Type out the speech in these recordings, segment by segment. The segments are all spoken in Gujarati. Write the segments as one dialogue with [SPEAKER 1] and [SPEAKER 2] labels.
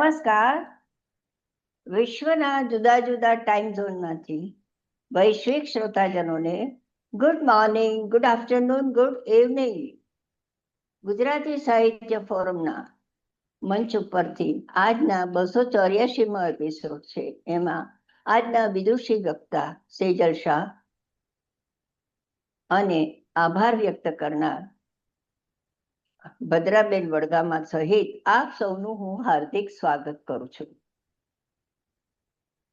[SPEAKER 1] નમસ્કાર. વિશ્વના જુદા જુદા ટાઈમ ઝોનમાંથી વૈશ્વિક શ્રોતાજનોને good morning, good afternoon, good evening. Gujarati સાહિત્ય ફોરમના મંચ ઉપરથી આજના 284મો એપિસોડ છે. એમાં આજના વિદુષી વક્તા સેજલ શાહ અને આભાર વ્યક્ત કરનાર ભદ્રાબેન વડગામા સહિત આપ સૌનું હું હાર્દિક સ્વાગત કરું છું.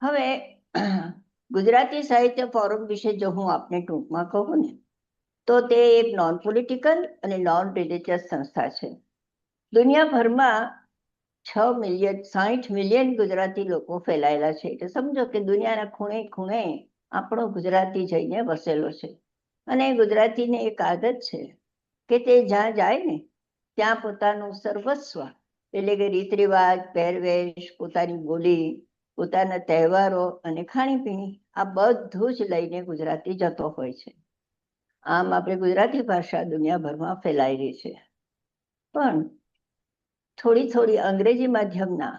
[SPEAKER 1] હવે ગુજરાતી સાહિત્ય ફોરમ વિશે જો હું આપને ટૂંકમાં કહું ને તો તે એક નોન પોલિટિકલ અને નોન રિલિજિયસ સંસ્થા છે. દુનિયાભરમાં 60 મિલિયન ગુજરાતી લોકો ફેલાયેલા છે. એટલે સમજો કે દુનિયાના ખૂણે ખૂણે આપણો ગુજરાતી જઈને વસેલો છે. અને ગુજરાતીને એક આદત છે કે તે જ્યાં જાય ને ત્યાં પોતાનું સર્વસ્વ, એટલે કે રીત રિવાજ, પહેરવેશ, પોતાની બોલી, પોતાના તહેવારો અને ખાણીપીણી આ બધું જ લઈને ગુજરાતી જતો હોય છે. આમ આપણે ગુજરાતી ભાષા દુનિયાભરમાં ફેલાઈ રહી છે. પણ થોડી થોડી અંગ્રેજી માધ્યમના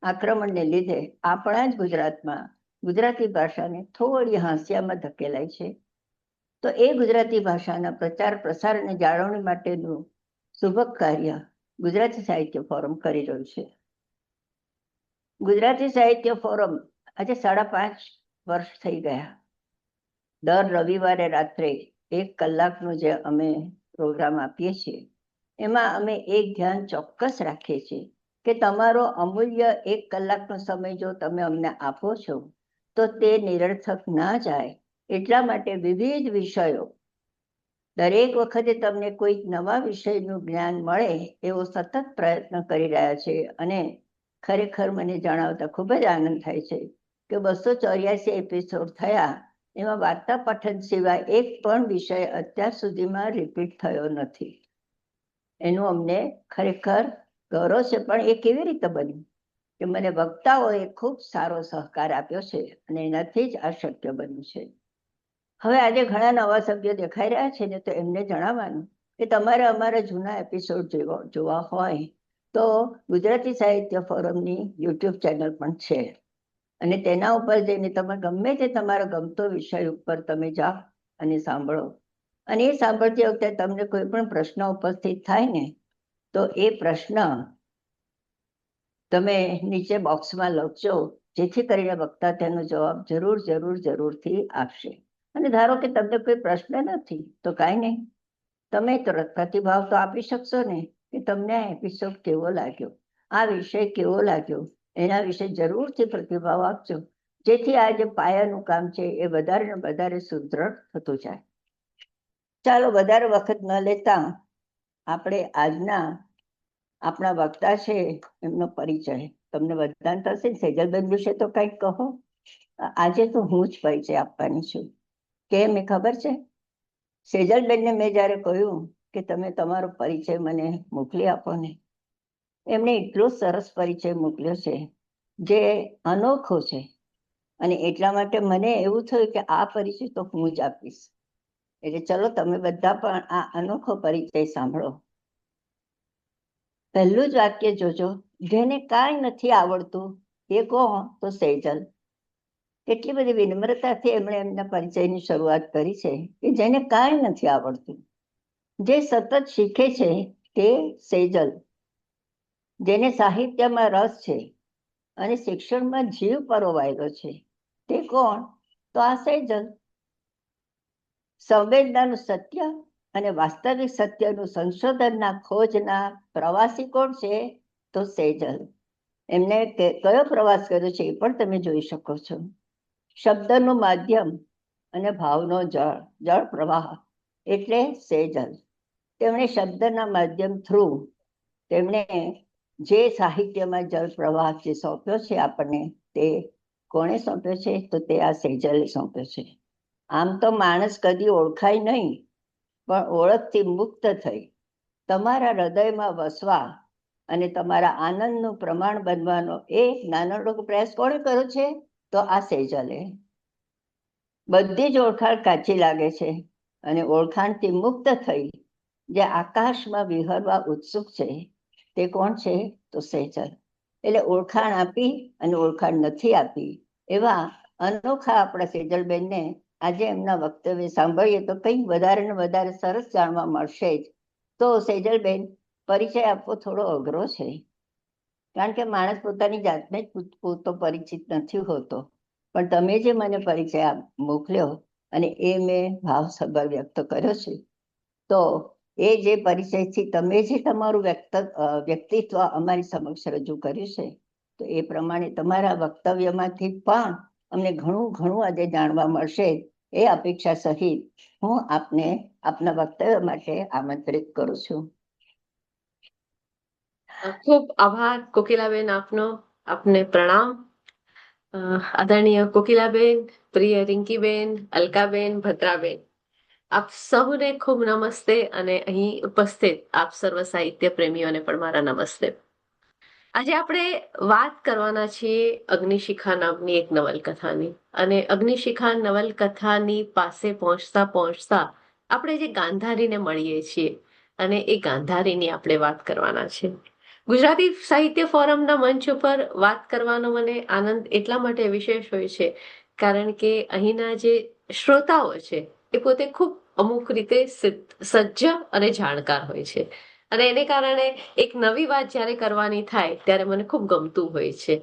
[SPEAKER 1] આક્રમણને લીધે આપણા જ ગુજરાતમાં ગુજરાતી ભાષાને થોડી હાંસિયામાં ધકેલાય છે. તો એ ગુજરાતી ભાષાના પ્રચાર પ્રસાર અને જાળવણી માટેનું શુભક કાર્ય ગુજરાતી સાહિત્ય ફોરમ કરી રહ્યું છે. ગુજરાતી સાહિત્ય ફોરમ આજે 5.5 વર્ષ થઈ ગયા. દર રવિવારે રાત્રે 1 કલાકનો જે અમે પ્રોગ્રામ આપીએ છીએ એમાં અમે એક ધ્યાન ચોક્કસ રાખીએ છીએ કે તમારો અમૂલ્ય 1 કલાકનો સમય જો તમે અમને આપો છો તો તે નિરર્થક ના જાય. એટલા માટે વિવિધ વિષયો, દરેક વખતે તમને કોઈક નવા વિષયનું જ્ઞાન મળે એવો સતત પ્રયત્ન કરી રહ્યા છે. અને ખરેખર મને જણાવતા ખૂબ જ આનંદ થાય છે કે 284 એપિસોડ થયા એમાં વાર્તા પઠન સિવાય એક પણ વિષય અત્યાર સુધીમાં રિપીટ થયો નથી. એનું અમને ખરેખર ગૌરવ છે. પણ એ કેવી રીતે બન્યું કે મને વક્તાઓએ ખૂબ સારો સહકાર આપ્યો છે અને એનાથી જ આ શક્ય બન્યું છે. હવે આજે ઘણા નવા સભ્યો દેખાઈ રહ્યા છે ને, તો એમને જણાવવાનું કે તમારે અમારા જૂના એપિસોડ જોવા હોય તો ગુજરાતી સાહિત્ય ફોરમની યુટ્યુબ ચેનલ પણ છે અને તેના ઉપર જઈને તમે ગમે તે તમારો ગમતો વિષય ઉપર તમે જાઓ અને સાંભળો. અને એ સાંભળતી વખતે તમને કોઈ પણ પ્રશ્ન ઉપસ્થિત થાય ને તો એ પ્રશ્ન તમે નીચે બોક્સમાં લખજો, જેથી કરીને વક્તા તેનો જવાબ જરૂરથી આપશે. અને ધારો કે તમને કોઈ પ્રશ્ન નથી તો કાંઈ નહીં, તમે પ્રતિભાવ તો આપી શકશો ને કે તમને આ એપિસોડ કેવો લાગ્યો, આ વિષય કેવો લાગ્યો, એના વિશે જરૂરથી પ્રતિભાવ આપજો, જેથી આ જે પાયાનું કામ છે એ વધારે ને વધારે સુદૃઢ થતું જાય. ચાલો વધારે વખત ન લેતા આપણે આજના આપણા વક્તા છે એમનો પરિચય તમને બધાને થશે. સેજલબેન વિશે તો કંઈક કહો. આજે તો હું જ પરિચય આપવાની છું. કેમ એ ખબર છે? સેજલબેનને મેં જ્યારે કહ્યું કે તમે તમારો પરિચય મને મોકલી આપો ને, એમણે એટલો સરસ પરિચય મોકલ્યો છે જે અનોખો છે. અને એટલા માટે મને એવું થયું કે આ પરિચય તો હું જ આપીશ. એટલે ચલો તમે બધા પણ આ અનોખો પરિચય સાંભળો. પહેલું જ વાક્ય જોજો, જેને કાંઈ નથી આવડતું એ કોણ? તો સેજલ. કેટલી બધી વિનમ્રતાથી એમણે એમના પરિચયની શરૂઆત કરી છે કે જેને કાંઈ નથી આવડતું, જે સતત શીખે છે તે સેજલ. જેને સાહિત્યમાં રસ છે અને શિક્ષણમાં જીવ પરોવાયેલો છે તે કોણ? તો આ સેજલ. સંવેદનાનું સત્ય અને વાસ્તવિક સત્યનું સંશોધનના ખોજના પ્રવાસી કોણ છે? તો સેજલ. એમને કયો પ્રવાસ કર્યો છે એ પણ તમે જોઈ શકો છો. શબ્દનું માધ્યમ અને ભાવનો જળ પ્રવાહ એટલે સેજલ. તેમણે શબ્દના માધ્યમ થ્રુ તેમણે જે સાહિત્યમાં જળ પ્રવાહ જે સોંપ્યો છે આપણને, તે કોણે સોંપ્યો છે? તો તે આ સેજલે સોંપ્યો છે. આમ તો માણસ કદી ઓળખાય નહીં, પણ ઓળખથી મુક્ત થઈ તમારા હૃદયમાં વસવા અને તમારા આનંદનું પ્રમાણ બનવાનો એક નાનકડો પ્રયાસ કોણે કર્યો છે? તો આ સેજલે. બધી જ ઓળખાણ કાચી લાગે છે અને ઓળખાણથી મુક્ત થઈ જે આકાશમાં વિહરવા ઉત્સુક છે તે કોણ છે? તો સેજલ. એટલે ઓળખાણ આપી અને ઓળખાણ નથી આપી એવા અનોખા આપણા સેજલબેનને આજે એમના વક્તવ્ય સાંભળીએ તો કંઈક વધારે ને વધારે સરસ જાણવા મળશે જ. તો સેજલબેન, પરિચય આપવો થોડો અઘરો છે, કારણ કે માણસ પોતાની જાતને જ પૂરતો પરિચિત નથી હોતો. પણ તમે જે મને પરિચય મોકલ્યો અને એ મેં ભાવસભર વ્યક્ત કર્યો છે, તો એ જે પરિચયથી તમે જે તમારું વ્યક્તિત્વ અમારી સમક્ષ રજૂ કર્યું છે, તો એ પ્રમાણે તમારા વક્તવ્યમાંથી પણ અમને ઘણું ઘણું આજે જાણવા મળશે એ અપેક્ષા સહિત હું આપને આપના વક્તવ્ય માટે આમંત્રિત કરું છું.
[SPEAKER 2] ખૂબ આભાર કોકિલાબેન આપનો. આપને પ્રણામ. આદરણીય કોકિલાબેન, પ્રિય રિંકીબેન, અલકાબેન, ભદ્રાબેન, આપ સૌને ખૂબ નમસ્તે અને અહીં ઉપસ્થિત આપ સર્વ સાહિત્ય પ્રેમીઓને પણ મારા નમસ્તે. આજે આપણે વાત કરવાના છીએ અગ્નિશિખા નામની એક નવલકથાની. અને અગ્નિશિખા નવલકથાની પાસે પહોંચતા પહોંચતા આપણે જે ગાંધારીને મળીએ છીએ અને એ ગાંધારીની આપણે વાત કરવાના છે. ગુજરાતી સાહિત્ય ફોરમના મંચ ઉપર વાત કરવાનો મને આનંદ એટલા માટે વિશેષ હોય છે કારણ કે અહીંના જે શ્રોતાઓ છે એ પોતે ખૂબ અમુક રીતે સજ્જ અને જાણકાર હોય છે. અને એને કારણે એક નવી વાત જ્યારે કરવાની થાય ત્યારે મને ખૂબ ગમતું હોય છે.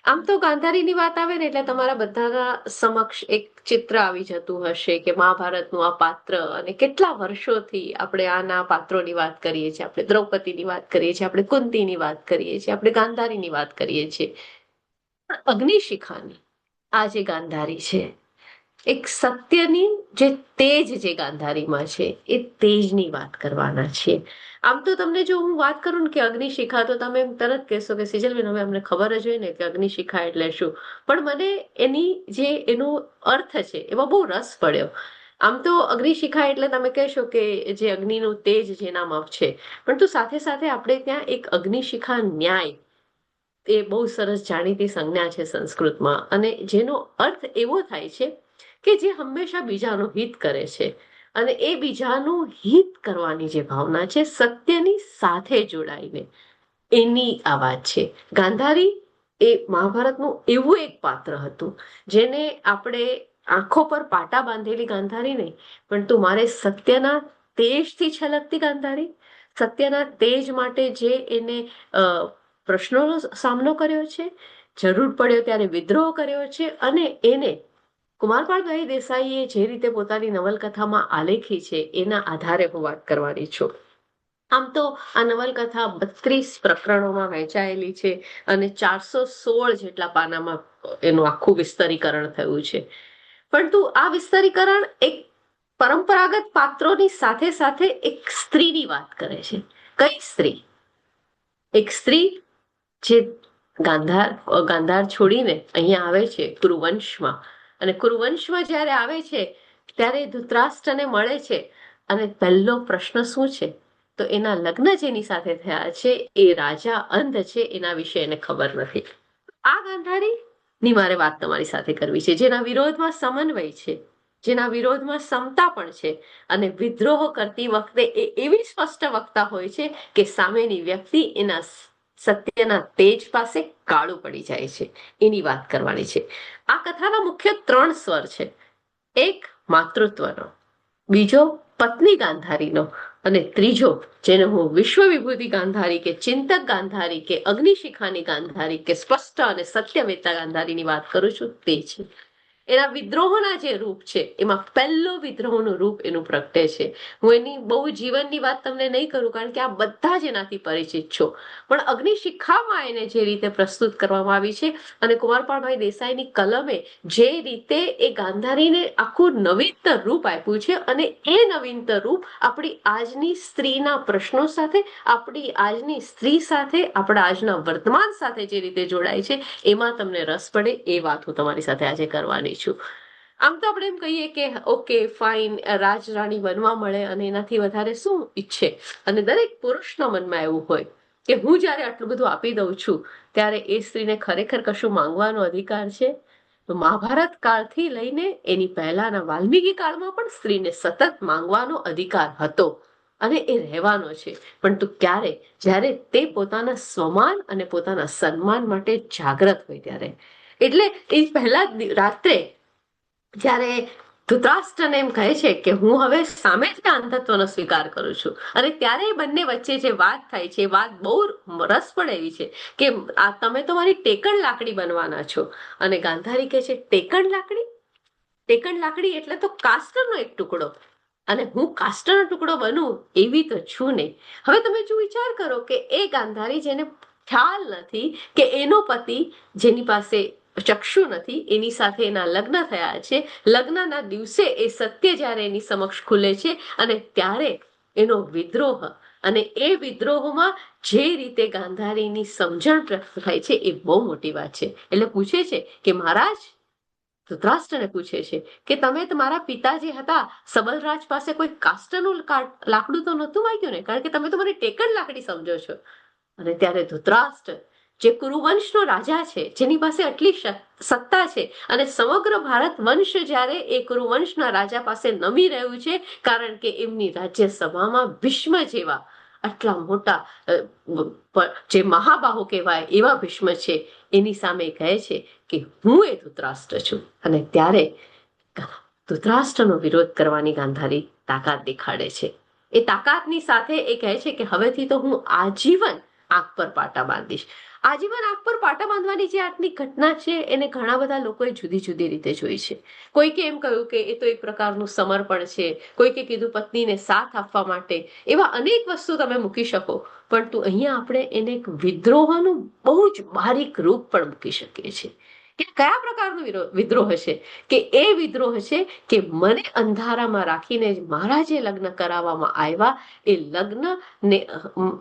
[SPEAKER 2] આમ તો ગાંધારીની વાત આવે ને એટલે તમારા બધાના સમક્ષ એક ચિત્ર આવી જતું હશે કે મહાભારતનું આ પાત્ર, અને કેટલા વર્ષોથી આપણે આના પાત્રોની વાત કરીએ છીએ. આપણે દ્રૌપદીની વાત કરીએ છીએ, આપણે કુંતીની વાત કરીએ છીએ, આપણે ગાંધારીની વાત કરીએ છીએ. અગ્નિશિખાની આ જે ગાંધારી છે, એક સત્યની જે તેજ જે ગાંધારીમાં છે એ તેજની વાત કરવાના છે. આમ તો તમને જો હું વાત કરું ને કે અગ્નિશિખા, તો તમે તરત કહેશો કે સિજલબેન હવે અમને ખબર જ હોય ને કે અગ્નિશિખા એટલે શું. પણ મને એનો અર્થ છે એમાં બહુ રસ પડ્યો. આમ તો અગ્નિશિખા એટલે તમે કહેશો કે જે અગ્નિનું તેજ જેનામાં છે, પરંતુ સાથે સાથે આપણે ત્યાં એક અગ્નિશિખા ન્યાય, એ બહુ સરસ જાણીતી સંજ્ઞા છે સંસ્કૃતમાં, અને જેનો અર્થ એવો થાય છે કે જે હંમેશા બીજાનું હિત કરે છે. અને એ બીજાનું હિત કરવાની જે ભાવના છે સત્યની સાથે જોડાઈને, એની આ વાત છે. ગાંધારી એ મહાભારતનું એવું એક પાત્ર હતું જેને આપણે આંખો પર પાટા બાંધેલી ગાંધારી નહીં, પણ તું મારે સત્યના તેજથી છલકતી ગાંધારી, સત્યના તેજ માટે જે એને પ્રશ્નોનો સામનો કર્યો છે, જરૂર પડ્યો ત્યારે વિદ્રોહ કર્યો છે, અને એને કુમારપાળભાઈ દેસાઈએ જે રીતે પોતાની નવલકથામાં આલેખી છે એના આધારે હું વાત કરવાની છું. આમ તો આ નવલકથા 32 પ્રકરણોમાં વહેંચાયેલી છે અને 416 જેટલા પાનામાં એનું આખું વિસ્તરીકરણ થયું છે. પરંતુ આ વિસ્તરીકરણ એક પરંપરાગત પાત્રોની સાથે સાથે એક સ્ત્રીની વાત કરે છે. કઈ સ્ત્રી? એક સ્ત્રી જે ગાંધાર છોડીને અહીંયા આવે છે કુરુવંશમાં, અને કુરુવંશમાં જ્યારે આવે છે ત્યારે ધૃતરાષ્ટ્રને મળે છે, અને પહેલો પ્રશ્ન શું છે તો એના લગ્ન જેની સાથે થયા છે એ રાજા અંધ છે, એના વિશે એને ખબર નથી. આ ગાંધારીની મારે વાત તમારી સાથે કરવી છે, જેના વિરોધમાં સમન્વય છે, જેના વિરોધમાં સમતા પણ છે, અને વિદ્રોહ કરતી વખતે એ એવી સ્પષ્ટ વક્તા હોય છે કે સામેની વ્યક્તિ એના સત્યના તેજ પાસે કાળું પડી જાય છે. એની વાત કરવાની છે. આ કથાના મુખ્ય 3 સ્વર છે. એક માતૃત્વનો, બીજો પત્ની ગાંધારીનો, અને ત્રીજો જેને હું વિશ્વ વિભૂતિ ગાંધારી કે ચિંતક ગાંધારી કે અગ્નિશિખાની ગાંધારી કે સ્પષ્ટ અને સત્યવેતા ગાંધારીની વાત કરું છું તે છે. એના વિદ્રોહોના જે રૂપ છે એમાં પહેલો વિદ્રોહનું રૂપ એનું પ્રગટે છે. હું એની બહુ જીવનની વાત તમને નહીં કરું કારણ કે આ બધા જ એનાથી પરિચિત છો, પણ અગ્નિશિખામાં એને જે રીતે પ્રસ્તુત કરવામાં આવી છે, અને કુમારપાળભાઈ દેસાઈની કલમે જે રીતે એ ગાંધારીને આખું નવીનતર રૂપ આપ્યું છે, અને એ નવીનતર રૂપ આપણી આજની સ્ત્રીના પ્રશ્નો સાથે, આપણી આજની સ્ત્રી સાથે, આપણા આજના વર્તમાન સાથે જે રીતે જોડાય છે એમાં તમને રસ પડે એ વાત હું તમારી સાથે આજે કરવાની છું. આમ તો આપણે એમ કહીએ કે ઓકે ફાઇન, રાજરાણી બનવા મળે અને એનાથી વધારે શું ઈચ્છે, અને દરેક પુરુષના મનમાં એવું હોય કે હું જ્યારે આટલું બધું આપી દઉં છું ત્યારે એ સ્ત્રીને ખરેખર કશું માંગવાનો અધિકાર છે? તો મહાભારત કાળથી લઈને એની પહેલાના વાલ્મીકી કાળમાં પણ સ્ત્રીને સતત માંગવાનો અધિકાર હતો. અને એ રહેવાનો છે. પણ તું ક્યારે? જ્યારે તે પોતાના સ્વમાન અને પોતાના સન્માન માટે જાગ્રત હોય ત્યારે. એટલે એ પહેલા રાત્રે જ્યારે ધૃતરાષ્ટ્રને એમ કહે છે કે હું હવે સામેથી અંધત્વનો સ્વીકાર કરું છું, અને ત્યારે એ બંને વચ્ચે જે વાત થાય છે એ વાત બહુ રસપ્રદ એવી છે કે આ તમે તો મારી ટેકણ લાકડી બનવાના છો. અને ગાંધારી કહે છે ટેકણ લાકડી? ટેકણ લાકડી એટલે તો કાસ્ટરનો એક ટુકડો, અને હું કાસ્ટરનો ટુકડો બનું એવી તો છું નહીં. હવે તમે જો વિચાર કરો કે એ ગાંધારી જેને ખ્યાલ નથી કે એનો પતિ જેની પાસે ચક્ષુ નથી એની સાથે એના લગ્ન થયા છે, લગ્નના દિવસે એ સત્ય જ્યારે એની સમક્ષ ખુલે છે અને ત્યારે એનો વિદ્રોહ, અને એ વિદ્રોહમાં જે રીતે ગાંધારીની સમજણ પ્રગટ થાય છે એ બહુ મોટી વાત છે. એટલે પૂછે છે કે મહારાજ, ધૃતરાષ્ટ્રને પૂછે છે કે તમે તમારા પિતા જે હતા સબલરાજ પાસે કોઈ કાસ્ટનું લાકડું તો નહોતું માંગ્યું ને, કારણ કે તમે તો મને ટેકણ લાકડી સમજો છો. અને ત્યારે ધૃતરાષ્ટ્ર જે કુરુવંશનો રાજા છે, જેની પાસે આટલી સત્તા છે, અને સમગ્ર ભારત વંશ જ્યારે એ કુરુવંશના રાજા પાસે નમી રહ્યું છે કારણ કે એમની રાજ્યસભામાં ભીષ્મ જેવા આટલા મોટા જે મહાબાહુ કહેવાય એવા ભીષ્મ છે, એની સામે કહે છે કે હું એ ધૃતરાષ્ટ્ર છું. અને ત્યારે ધૃતરાષ્ટ્રનો વિરોધ કરવાની ગાંધારી તાકાત દેખાડે છે. એ તાકાતની સાથે એ કહે છે કે હવેથી તો હું આજીવન આંખ પર પાટા બાંધીશ. આજીવન આંખ પર પાટા બાંધવાની જે આટલી ઘટના છે એને ઘણા બધા લોકોએ જુદી જુદી રીતે જોઈ છે. કોઈકે એમ કહ્યું કે એ તો એક પ્રકારનું સમર્પણ છે, કોઈકે કીધું પત્નીને સાથ આપવા માટે. એવા અનેક વસ્તુ તમે મૂકી શકો, પરંતુ અહીંયા આપણે એને એક વિદ્રોહનું બહુ જ બારીક રૂપ પણ મૂકી શકીએ છીએ. કે કયા પ્રકારનો વિદ્રોહ છે? કે એ વિદ્રોહ છે કે મને અંધારામાં રાખીને મારા જે લગ્ન કરાવવામાં આવ્યા એ લગ્ન ને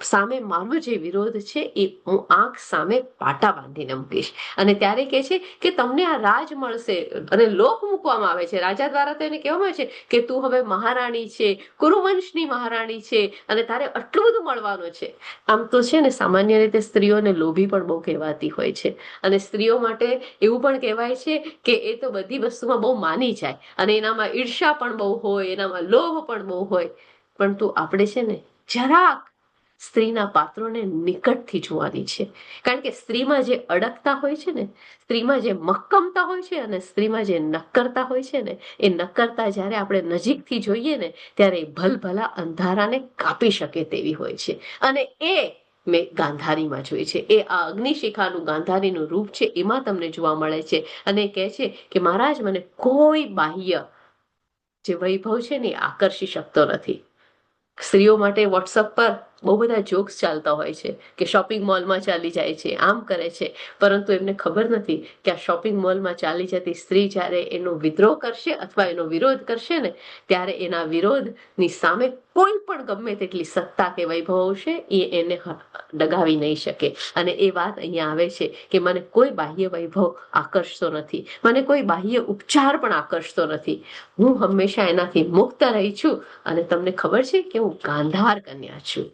[SPEAKER 2] સામે મારો જે વિરોધ છે એ હું આંખ સામે પાટા બાંધીને મૂકીશ. અને ત્યારે કહે છે કે તમને આ રાજ મળશે, અને લોક મૂકવામાં આવે છે રાજા દ્વારા. તો એને કહેવામાં આવે છે કે તું હવે મહારાણી છે, કુરુવંશની મહારાણી છે, અને તારે આટલું બધું મળવાનું છે. આમ તો છે ને સામાન્ય રીતે સ્ત્રીઓને લોભી પણ બહુ કહેવાતી હોય છે, અને સ્ત્રીઓ માટે એવું પણ કહેવાય છે કે એ તો બધી વસ્તુમાં બહુ માની જાય, અને એનામાં ઈર્ષા પણ બહુ હોય, એનામાં લોભ પણ બહુ હોય. પરંતુ આપણે છે ને જરાક સ્ત્રીના પાત્રોને નિકટથી જોવાની છે, કારણ કે સ્ત્રીમાં જે અડગતા હોય છે ને, સ્ત્રીમાં જે મક્કમતા હોય છે, અને સ્ત્રીમાં જે નક્કરતા હોય છે ને, એ નક્કરતા જ્યારે આપણે નજીકથી જોઈએ ને ત્યારે ભલભલા અંધારાને કાપી શકે તેવી હોય છે. અને એ મેં ગાંધારીમાં જોઈ છે. એ આ અગ્નિશિખાનું ગાંધારીનું રૂપ છે, એમાં તમને જોવા મળે છે. અને કહે છે કે મહારાજ મને કોઈ બાહ્ય જે વૈભવ છે ને આકર્ષી શકતો નથી. સ્ત્રીઓ માટે વોટ્સઅપ પર બહુ બધા જોક્સ ચાલતા હોય છે કે શોપિંગ મોલમાં ચાલી જાય છે, આમ કરે છે, પરંતુ એમને ખબર નથી કે આ શોપિંગ મોલમાં ચાલી જતી સ્ત્રી જ્યારે એનો વિદ્રોહ કરશે અથવા એનો વિરોધ કરશે ને, ત્યારે એના વિરોધની સામે કોઈ પણ ગમે તેટલી સત્તા કે વૈભવ હશે એ એને ડગાવી નહીં શકે. અને એ વાત અહીંયા આવે છે કે મને કોઈ બાહ્ય વૈભવ આકર્ષતો નથી, મને કોઈ બાહ્ય ઉપચાર પણ આકર્ષતો નથી. હું હંમેશા એનાથી મુક્ત રહી છું, અને તમને ખબર છે કે હું ગાંધાર કન્યા છું.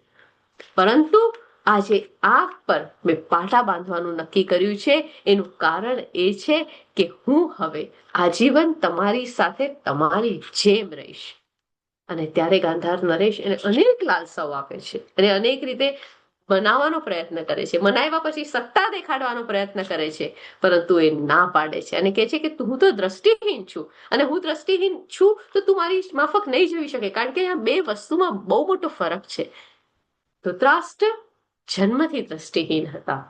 [SPEAKER 2] પરંતુ આજે આંખ પર મેં પાટા બાંધવાનું નક્કી કર્યું છે. એનું કારણ એ છે કે હું હવે આજીવન તમારી સાથે તમારી જેમ રહીશ. અને ત્યારે ગાંધાર નરેશ એને અનેક લાલસાઓ આપે છે, અને અનેક રીતે બનાવવાનો પ્રયત્ન કરે છે, મનાવ્યા પછી સત્તા દેખાડવાનો પ્રયત્ન કરે છે, પરંતુ એ ના પાડે છે અને કહે છે કે હું તો દ્રષ્ટિહીન છું, અને હું દ્રષ્ટિહીન છું તો તું મારી માફક નહીં જોઈ શકે, કારણ કે આ બે વસ્તુમાં બહુ મોટો ફરક છે. ધૃતરાષ્ટ્ર જન્મથી દ્રષ્ટિહીન હતા,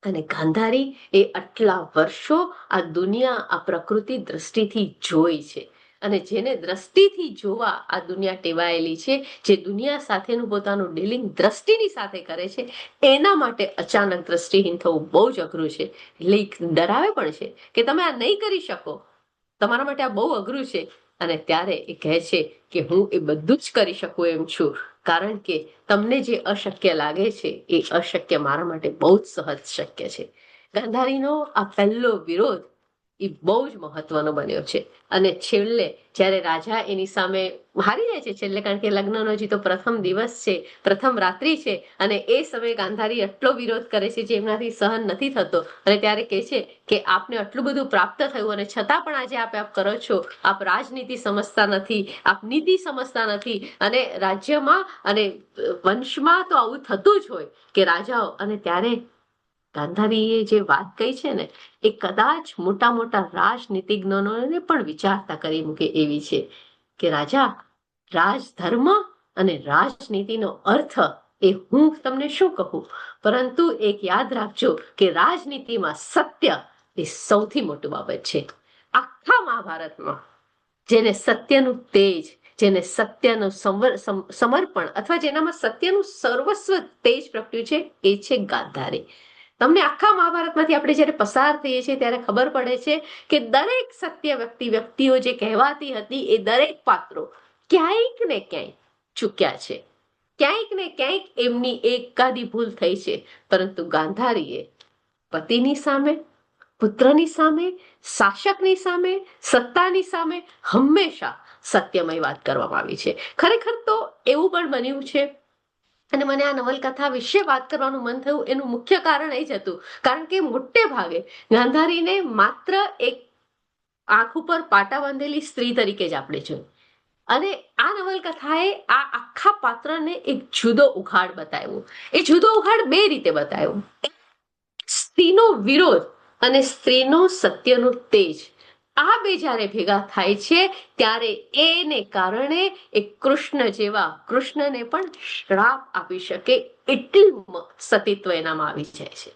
[SPEAKER 2] અને ગાંધારી એ આટલા વર્ષો આ દુનિયા, આ પ્રકૃતિ દ્રષ્ટિથી જોઈ છે. અને જેને દ્રષ્ટિથી જોવા આ દુનિયા ટેવાયેલી છે, જે દુનિયા સાથેનું પોતાનું ડીલિંગ દ્રષ્ટિની સાથે કરે છે, એના માટે અચાનક દ્રષ્ટિહીન થવું બહુ જ અઘરું છે. એટલે ડરાવે પણ છે કે તમે આ નહીં કરી શકો, તમારા માટે આ બહુ અઘરું છે. અને ત્યારે એ કહે છે કે હું એ બધું જ કરી શકું એમ છું, કારણ કે તમને જે અશક્ય લાગે છે એ અશક્ય મારા માટે બહુ જ સહજ શક્ય છે. ગાંધારીનો આ પહેલો વિરોધ એ બહુ જ મહત્વનો બન્યો છે. અને છેલ્લે જ્યારે રાજા એની સામે હારી જાય છે છેલ્લે, કારણ કે લગ્નનો હજી તો પ્રથમ દિવસ છે, પ્રથમ રાત્રિ છે, અને એ સમયે ગાંધારી એટલો વિરોધ કરે છે જે એમનાથી સહન નથી થતો, અને ત્યારે કહે છે કે આપને આટલું બધું પ્રાપ્ત થયું અને છતાં પણ આજે આપ કરો છો, આપ રાજનીતિ સમજતા નથી, આપ નીતિ સમજતા નથી, અને રાજ્યમાં અને વંશમાં તો આવું થતું જ હોય કે રાજાઓ. અને ત્યારે ગાંધારીએ જે વાત કહી છે ને, એ કદાચ મોટા મોટા રાજનીતિજ્ઞોને પણ વિચારતા કરી મૂકે એવી છે કે રાજા, રાજધર્મ અને રાજનીતિનો અર્થ એ હું તમને શું કહું, પરંતુ એક યાદ રાખજો કે રાજનીતિમાં સત્ય એ સૌથી મોટી બાબત છે. આખા મહાભારતમાં જેને સત્યનું તેજ, જેને સત્યનું સમર્પણ અથવા જેનામાં સત્યનું સર્વસ્વ તેજ પ્રગટ્યું છે, એ છે ગાંધારી. તમને આખા મહાભારતમાંથી આપણે જ્યારે પસાર થઈએ છીએ ત્યારે ખબર પડે છે કે દરેક સત્ય વ્યક્તિઓ જે કહેવાતી હતી એ દરેક પાત્રો ક્યાંક ને ક્યાંક ચૂક્યા છે, ક્યાંક ને ક્યાંક એમની એકાદી ભૂલ થઈ છે, પરંતુ ગાંધારીએ પતિની સામે, પુત્રની સામે, શાસકની સામે, સત્તાની સામે હંમેશા સત્યમય વાત કરવામાં આવી છે. ખરેખર તો એવું પણ બન્યું છે, અને મને આ નવલકથા વિશે વાત કરવાનું મન થયું એનું મુખ્ય કારણ એ જ હતું, કારણ કે મોટે ભાગે ગાંધારીને માત્ર એક આંખ ઉપર પાટા બાંધેલી સ્ત્રી તરીકે જ આપણે જોઈ, અને આ નવલકથાએ આ આખા પાત્રને એક જુદો ઉઘાડ બતાવ્યો. એ જુદો ઉઘાડ બે રીતે બતાવ્યો. સ્ત્રીનો વિરોધ અને સ્ત્રીનો સત્યનું તેજ, આ બે જ્યારે ભેગા થાય છે ત્યારે એને કારણે એક કૃષ્ણ જેવા, કૃષ્ણને પણ શ્રાપ આપી શકે એટલી સતીત્વ એનામાં આવી જાય છે.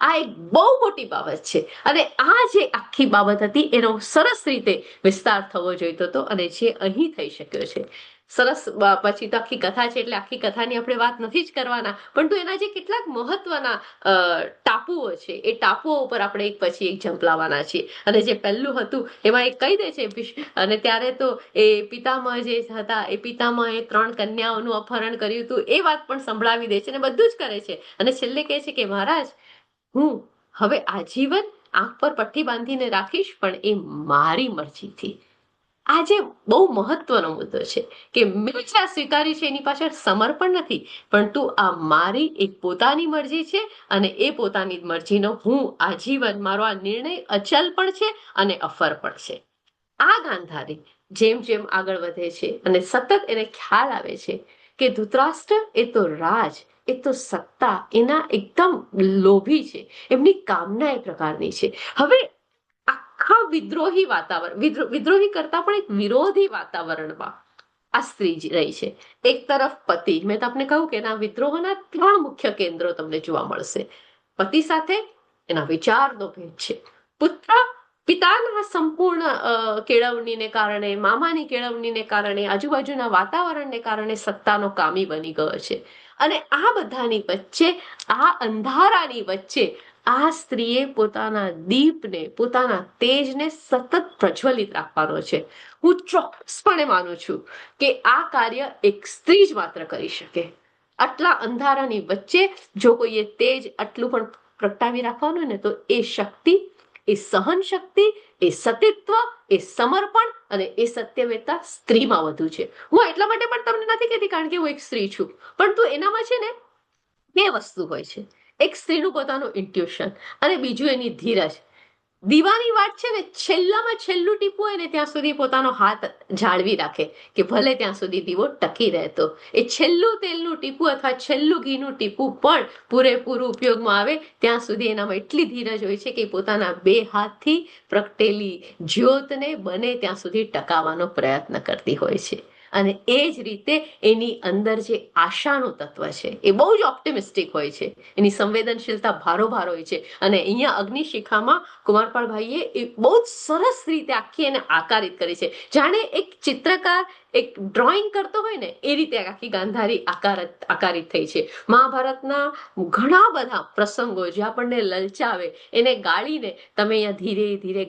[SPEAKER 2] આ એક બહુ મોટી બાબત છે, અને આ જે આખી બાબત હતી એનો સરસ રીતે વિસ્તાર થવો જોઈતો હતો, અને જે અહીં થઈ શક્યો છે. સરસ. પછી તો આખી કથા છે એટલે આખી કથાની આપણે વાત નથી જ કરવાના, પરંતુ એના જે કેટલાક મહત્વના ટાપુઓ છે એ ટાપુઓ ઉપર આપણે એક પછી એક ઝંપલાવાના છીએ. અને જે પહેલું હતું એમાં એક કહી દે છે, અને ત્યારે તો એ પિતામહ જે હતા એ પિતામહે 3 કન્યાઓનું અપહરણ કર્યું હતું એ વાત પણ સંભળાવી દે છે, અને બધું જ કરે છે, અને છેલ્લે કહે છે કે મહારાજ, હું હવે આજીવન આંખ પર પટ્ટી બાંધીને રાખીશ, પણ એ મારી મરજીથી. આ જે બહુ મહત્વનો મુદ્દો છે કે મિર્જા સ્વીકારી છે એની પાછળ સમર્પણ નથી, પરંતુ આ મારી એક પોતાની મરજી છે, અને એ પોતાની મરજીનો હું આજીવન, મારો આ નિર્ણય અચલ પણ છે અને અફર પણ છે. આ ગાંધારી જેમ જેમ આગળ વધે છે અને સતત એને ખ્યાલ આવે છે કે ધૃતરાષ્ટ્ર એ તો રાજ, એ તો સત્તા, એના એકદમ લોભી છે, એમની કામના એ પ્રકારની છે. હવે આખા વિદ્રોહી વાતાવરણ, વિદ્રોહી કરતા પણ એક વિરોધી વાતાવરણમાં આ સ્ત્રી રહી છે. એક તરફ પતિ, મેં તમને કહ્યું કે એના વિદ્રોહના 3 મુખ્ય કેન્દ્રો તમને જોવા મળશે. પતિ સાથે એના વિચારનો ભેદ છે, પુત્ર પિતાના સંપૂર્ણ કેળવણીને કારણે, મામાની કેળવણીને કારણે, આજુબાજુના વાતાવરણને કારણે સત્તાનો કામી બની ગયો છે, અને આ બધાની વચ્ચે, આ અંધારાની વચ્ચે આ સ્ત્રીએ પોતાના દીપને, પોતાના તેજને સતત પ્રજ્વલિત રાખવાનો છે. હું ચોક્કસપણે માનું છું કે આ કાર્ય એક સ્ત્રી જ માત્ર કરી શકે. આટલા અંધારાની વચ્ચે જો કોઈએ તેજ આટલું પણ પ્રગટાવી રાખવાનું ને, તો એ શક્તિ, એ સહન શક્તિ, એ સતીત્વ, એ સમર્પણ અને એ સત્યવેતા સ્ત્રીમાં વધુ છે. હું એટલા માટે પણ તમને નથી કહેતી કારણ કે હું એક સ્ત્રી છું, પરંતુ એનામાં છે ને 2 વસ્તુ હોય છે. એક સ્ત્રીનું પોતાનું ઇન્ટ્યુશન, અને બીજું એની ધીરજ. દીવાની વાત છે ને, છેલ્લામાં છેલ્લું ટીપું હોય ને ત્યાં સુધી પોતાનો હાથ જાળવી રાખે કે ભલે ત્યાં સુધી દીવો ટકી રહેતો. એ છેલ્લું તેલનું ટીપું અથવા છેલ્લું ઘીનું ટીપું પણ પૂરેપૂરું ઉપયોગમાં આવે ત્યાં સુધી એનામાં એટલી ધીરજ હોય છે કે પોતાના 2 હાથથી પ્રગટેલી જ્યોતને બને ત્યાં સુધી ટકાવવાનો પ્રયત્ન કરતી હોય છે. અને એ જ રીતે એની અંદર જે આશાનું તત્વ છે એ બહુ જ ઓપ્ટિમિસ્ટિક હોય છે, એની સંવેદનશીલતા ભારોભાર હોય છે. અને અહીંયા અગ્નિશિખામાં કુમારપાળભાઈએ એ બહુ જ સરસ રીતે આખી એને આકારિત કરી છે, જાણે એક ચિત્રકાર એક ડ્રોઈંગ કરતો હોય ને એ રીતે આખી ગાંધારી આકારિત થઈ છે. મહાભારતના ઘણા બધા પ્રસંગો જે આપણને લલચાવે એને ગાળીને તમે અહીંયા ધીરે ધીરે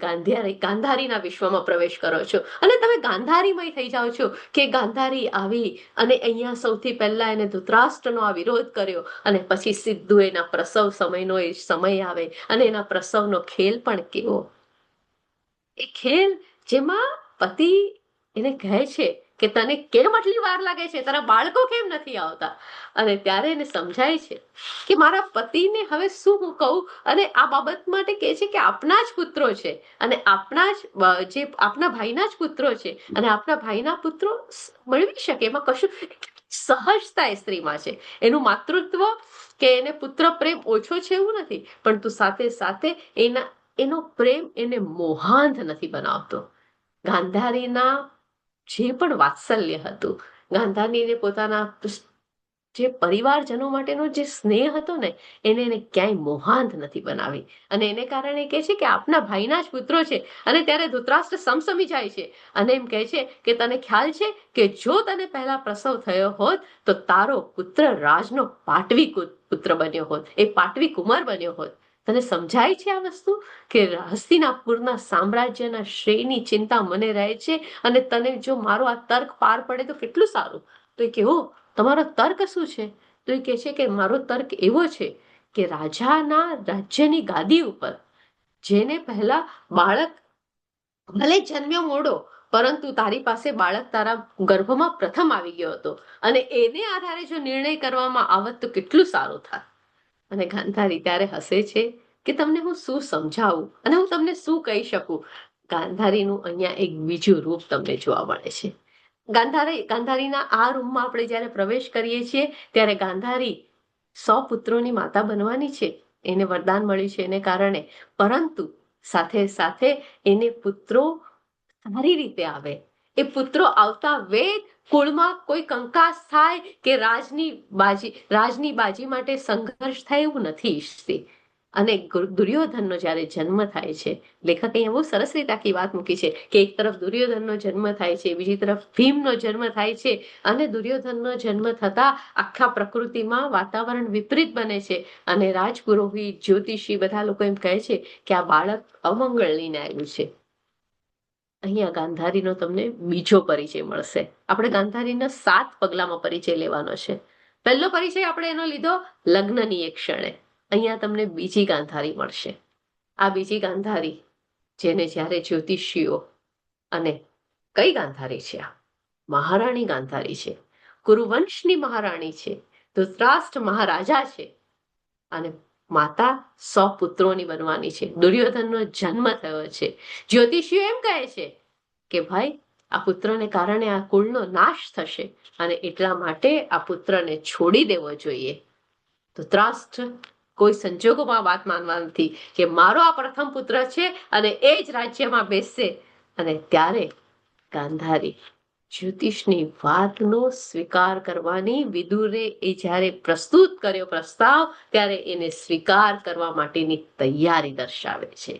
[SPEAKER 2] ગાંધારીના વિશ્વમાં પ્રવેશ કરો છો, અને તમે ગાંધારીમય થઈ જાઓ છો કે ગાંધારી આવી અને અહીંયા સૌથી પહેલા એને ધૃતરાષ્ટ્રનો આ વિરોધ કર્યો, અને પછી સીધું એના પ્રસવ સમયનો એ સમય આવે, અને એના પ્રસવનો ખેલ પણ કેવો. ખેલ જેમાં પતિ એને કહે છે કે તને કેમ આટલી વાર લાગે છે, તારા બાળકો કેમ નથી આવતા? અને ત્યારે એને સમજાય છે કે મારા પતિને હવે શું હું કહું, અને આ બાબત માટે કહે છે કે આપના જ પુત્રો છે અને જે આપના ભાઈના જ પુત્રો છે અને આપના ભાઈના પુત્રો મેળવી શકે, એમાં કશું સહજતા એ સ્ત્રીમાં છે. એનું માતૃત્વ કે એને પુત્ર પ્રેમ ઓછો છે એવું નથી, પરંતુ સાથે સાથે એનો પ્રેમ એને મોહાંધ નથી બનાવતો. ગાંધારીના જે પણ વાત્સલ્ય હતું, ગાંધારીને પોતાના જે પરિવારજનો માટેનો જે સ્નેહ હતો ને, એને ક્યાંય મોહાંધ નથી બનાવી. અને એને કારણે કહે છે કે આપના ભાઈના જ પુત્રો છે. અને ત્યારે ધૃતરાષ્ટ્ર સમસમી જાય છે અને એમ કહે છે કે તને ખ્યાલ છે કે જો તને પહેલા પ્રસવ થયો હોત તો તારો પુત્ર રાજનો પાટવી પુત્ર બન્યો હોત, એ પાટવી કુમાર બન્યો હોત. તને સમજાય છે આ વસ્તુ કે હસ્તિનાપુરના સામ્રાજ્યના શ્રેયની ચિંતા મને રહે છે, અને તને જો મારો આ તર્ક પાર પડે તો કેટલું સારું. તો એ કેવો તમારો તર્ક શું છે? તો એ કહે છે કે મારો તર્ક એવો છે કે રાજાના રાજ્યની ગાદી ઉપર જેને પહેલા બાળક ભલે જન્મ્યો મોડો, પરંતુ તારી પાસે બાળક તારા ગર્ભમાં પ્રથમ આવી ગયો હતો, અને એને આધારે જો નિર્ણય કરવામાં આવત તો કેટલું સારું થાત. અને ગાંધારી ત્યારે હસે છે કે તમને હું શું સમજાવું અને હું તમને શું કહી શકું. ગાંધારીનું અહીંયા એક બીજું રૂપ તમને જોવા મળે છે. ગાંધારીના આ રૂમમાં આપણે જ્યારે પ્રવેશ કરીએ છીએ ત્યારે ગાંધારી 100 પુત્રોની માતા બનવાની છે, એને વરદાન મળ્યું છે એને કારણે. પરંતુ સાથે સાથે એને પુત્રો સારી રીતે આવે, એ પુત્રો આવતા વેદ કુળમાં કોઈ કંકાસ થાય કે રાજની બાજી માટે સંઘર્ષ થાય એવું નથી ઈચ્છતી. અને દુર્યોધનનો જ્યારે જન્મ થાય છે, લેખક અહીંયા બહુ સરસ રીતે આખી વાત મૂકી છે કે એક તરફ દુર્યોધનનો જન્મ થાય છે, બીજી તરફ ભીમનો જન્મ થાય છે, અને દુર્યોધનનો જન્મ થતા આખા પ્રકૃતિમાં વાતાવરણ વિપરીત બને છે, અને રાજપુરોહિત જ્યોતિષી બધા લોકો એમ કહે છે કે આ બાળક અમંગળ લઈને આવ્યું છે. અહીંયા ગાંધારીનો તમને બીજો પરિચય મળશે. આપણે ગાંધારીના 7 પગલામાં પરિચય લેવાનો છે. પહેલો પરિચય આપણે એનો લીધો લગ્નની એક ક્ષણે. અહીંયા તમને બીજી ગાંધારી મળશે. આ બીજી ગાંધારી જેને જ્યારે જ્યોતિષીઓ, અને કઈ ગાંધારી છે આ? મહારાણી ગાંધારી છે, કુરુવંશની મહારાણી છે, ધૃતરાષ્ટ્ર મહારાજા છે, અને માતા 100 પુત્રોની બનવાની છે. દુર્યોધનનો જન્મ થયો છે. જ્યોતિષીઓ એમ કહે છે કે ભાઈ આ પુત્રને કારણે આ કુળનો નાશ થશે, અને એટલા માટે આ પુત્રને છોડી દેવો જોઈએ. ધૃતરાષ્ટ્ર કોઈ સંજોગોમાં વાત માનવા નથી કે મારો આ પ્રથમ પુત્ર છે અને એ જ રાજ્યમાં બેસશે. અને ત્યારે ગાંધારી જ્યોતિષની વાતનો સ્વીકાર કરવાની, વિદુરે એ જ્યારે પ્રસ્તુત કર્યો પ્રસ્તાવ, ત્યારે એને સ્વીકાર કરવા માટેની તૈયારી દર્શાવે છે.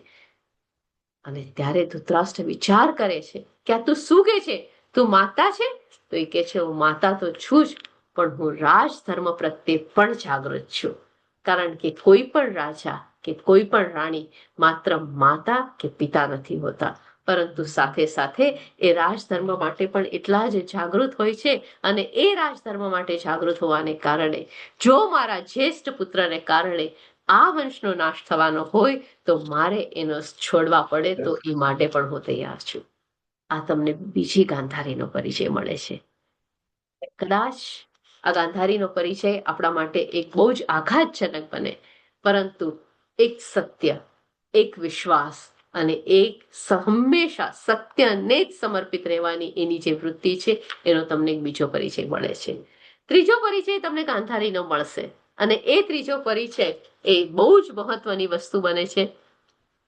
[SPEAKER 2] અને ત્યારે ધૃતરાષ્ટ્ર વિચાર કરે છે કે આ તું શું કે છે, તું માતા છે? તો એ કે છે હું માતા તો છું જ, પણ હું રાજધર્મ પ્રત્યે પણ જાગૃત છું. કારણ કે કોઈ પણ રાજા કે કોઈ પણ રાણી માત્ર માતા કે પિતા નથી હોતા, પરંતુ સાથે સાથે એ રાજધર્મ માટે પણ એટલા જ જાગૃત હોય છે. અને એ રાજધર્મ માટે જાગૃત હોવાને કારણે જો મારા જ્યેષ્ઠ પુત્રને કારણે આ વંશનો નાશ થવાનો હોય તો મારે એનો છોડવા પડે તો એ માટે પણ હું તૈયાર છું. આ તમને બીજી ગાંધારીનો પરિચય મળે છે. કદાચ આ ગાંધારીનો પરિચય આપણા માટે એક બહુ જ આઘાતજનક બને, પરંતુ એક સત્ય, એક વિશ્વાસ અને એક હંમેશા સત્યને જ સમર્પિત રહેવાની એની જે વૃત્તિ છે, એનો તમને એક બીજો પરિચય મળે છે. ત્રીજો પરિચય તમને ગાંધારીનો મળશે, અને એ ત્રીજો પરિચય એ બહુ જ મહત્વની વસ્તુ બને છે.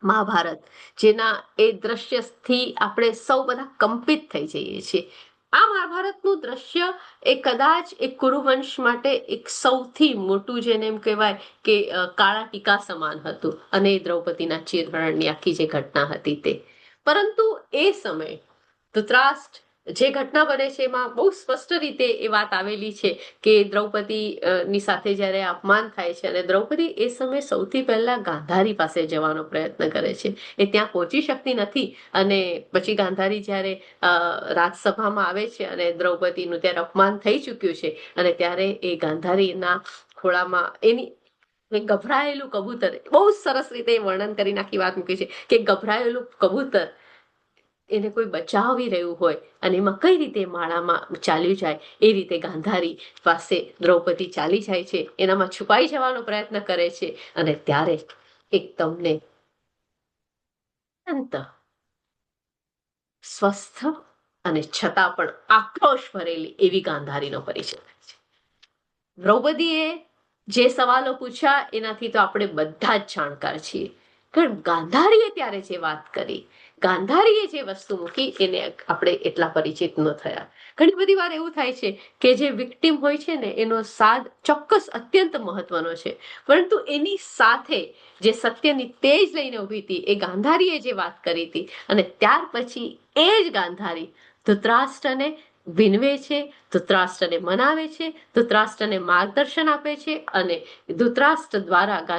[SPEAKER 2] મહાભારત, જેના એ દ્રશ્યથી આપણે સૌ બધા કંપિત થઈ જઈએ છીએ. આ મહાભારતનું દ્રશ્ય એ કદાચ એક કુરુવંશ માટે એક સૌથી મોટું, જેને એમ કહેવાય કે કાળા ટીકા સમાન હતું, અને દ્રૌપદીના ચિરહરણની આખી જે ઘટના હતી તે. પરંતુ એ સમયે ધૃતરાષ્ટ્ર જે ઘટના બને છે એમાં બહુ સ્પષ્ટ રીતે એ વાત આવેલી છે કે દ્રૌપદી ની સાથે જ્યારે અપમાન થાય છે, અને દ્રૌપદી એ સમયે સૌથી પહેલા ગાંધારી પાસે જવાનો પ્રયત્ન કરે છે. એ ત્યાં પહોંચી શકતી નથી, અને પછી ગાંધારી જ્યારે રાજસભામાં આવે છે અને દ્રૌપદીનું ત્યારે અપમાન થઈ ચૂક્યું છે, અને ત્યારે એ ગાંધારીના ખોળામાં એની ગભરાયેલું કબૂતર, બહુ સરસ રીતે વર્ણન કરી નાખી વાત મૂકી છે કે ગભરાયેલું કબૂતર એને કોઈ બચાવી રહ્યું હોય અને એમાં કઈ રીતે માળામાં ચાલ્યું જાય એ રીતે ગાંધારી પાસે દ્રૌપદી ચાલી જાય છે, એનામાં છુપાઈ જવાનો પ્રયત્ન કરે છે અને ત્યારે એક તમને અત્યંત સ્વસ્થ અને છતાં પણ આક્રોશ ભરેલી એવી ગાંધારીનો પરિચય થાય છે. દ્રૌપદીએ જે સવાલો પૂછ્યા એનાથી તો આપણે બધા જ જાણકાર છીએ, પણ ગાંધારીએ ત્યારે જે વાત કરી, ગાંધારીએ જે વસ્તુ મૂકી એને આપણે એટલા પરિચિત ન થયા. ઘણી બધી વાર એવું થાય છે કે જે વિક્ટિમ હોય છે ને એનો સાદ ચોક્કસ અત્યંત મહત્વનો છે, પરંતુ એની સાથે જે સત્યની તેજ લઈને ઉભી હતી એ ગાંધારીએ જે વાત કરી હતી અને ત્યાર પછી એ જ ગાંધારી ધૃતરાષ્ટ્રને વિનવે છે, ધૃતરાષ્ટ્રને મનાવે છે, ધૃતરાષ્ટ્રને માર્ગદર્શન આપે છે અને ધૃતરાષ્ટ્ર દ્વારા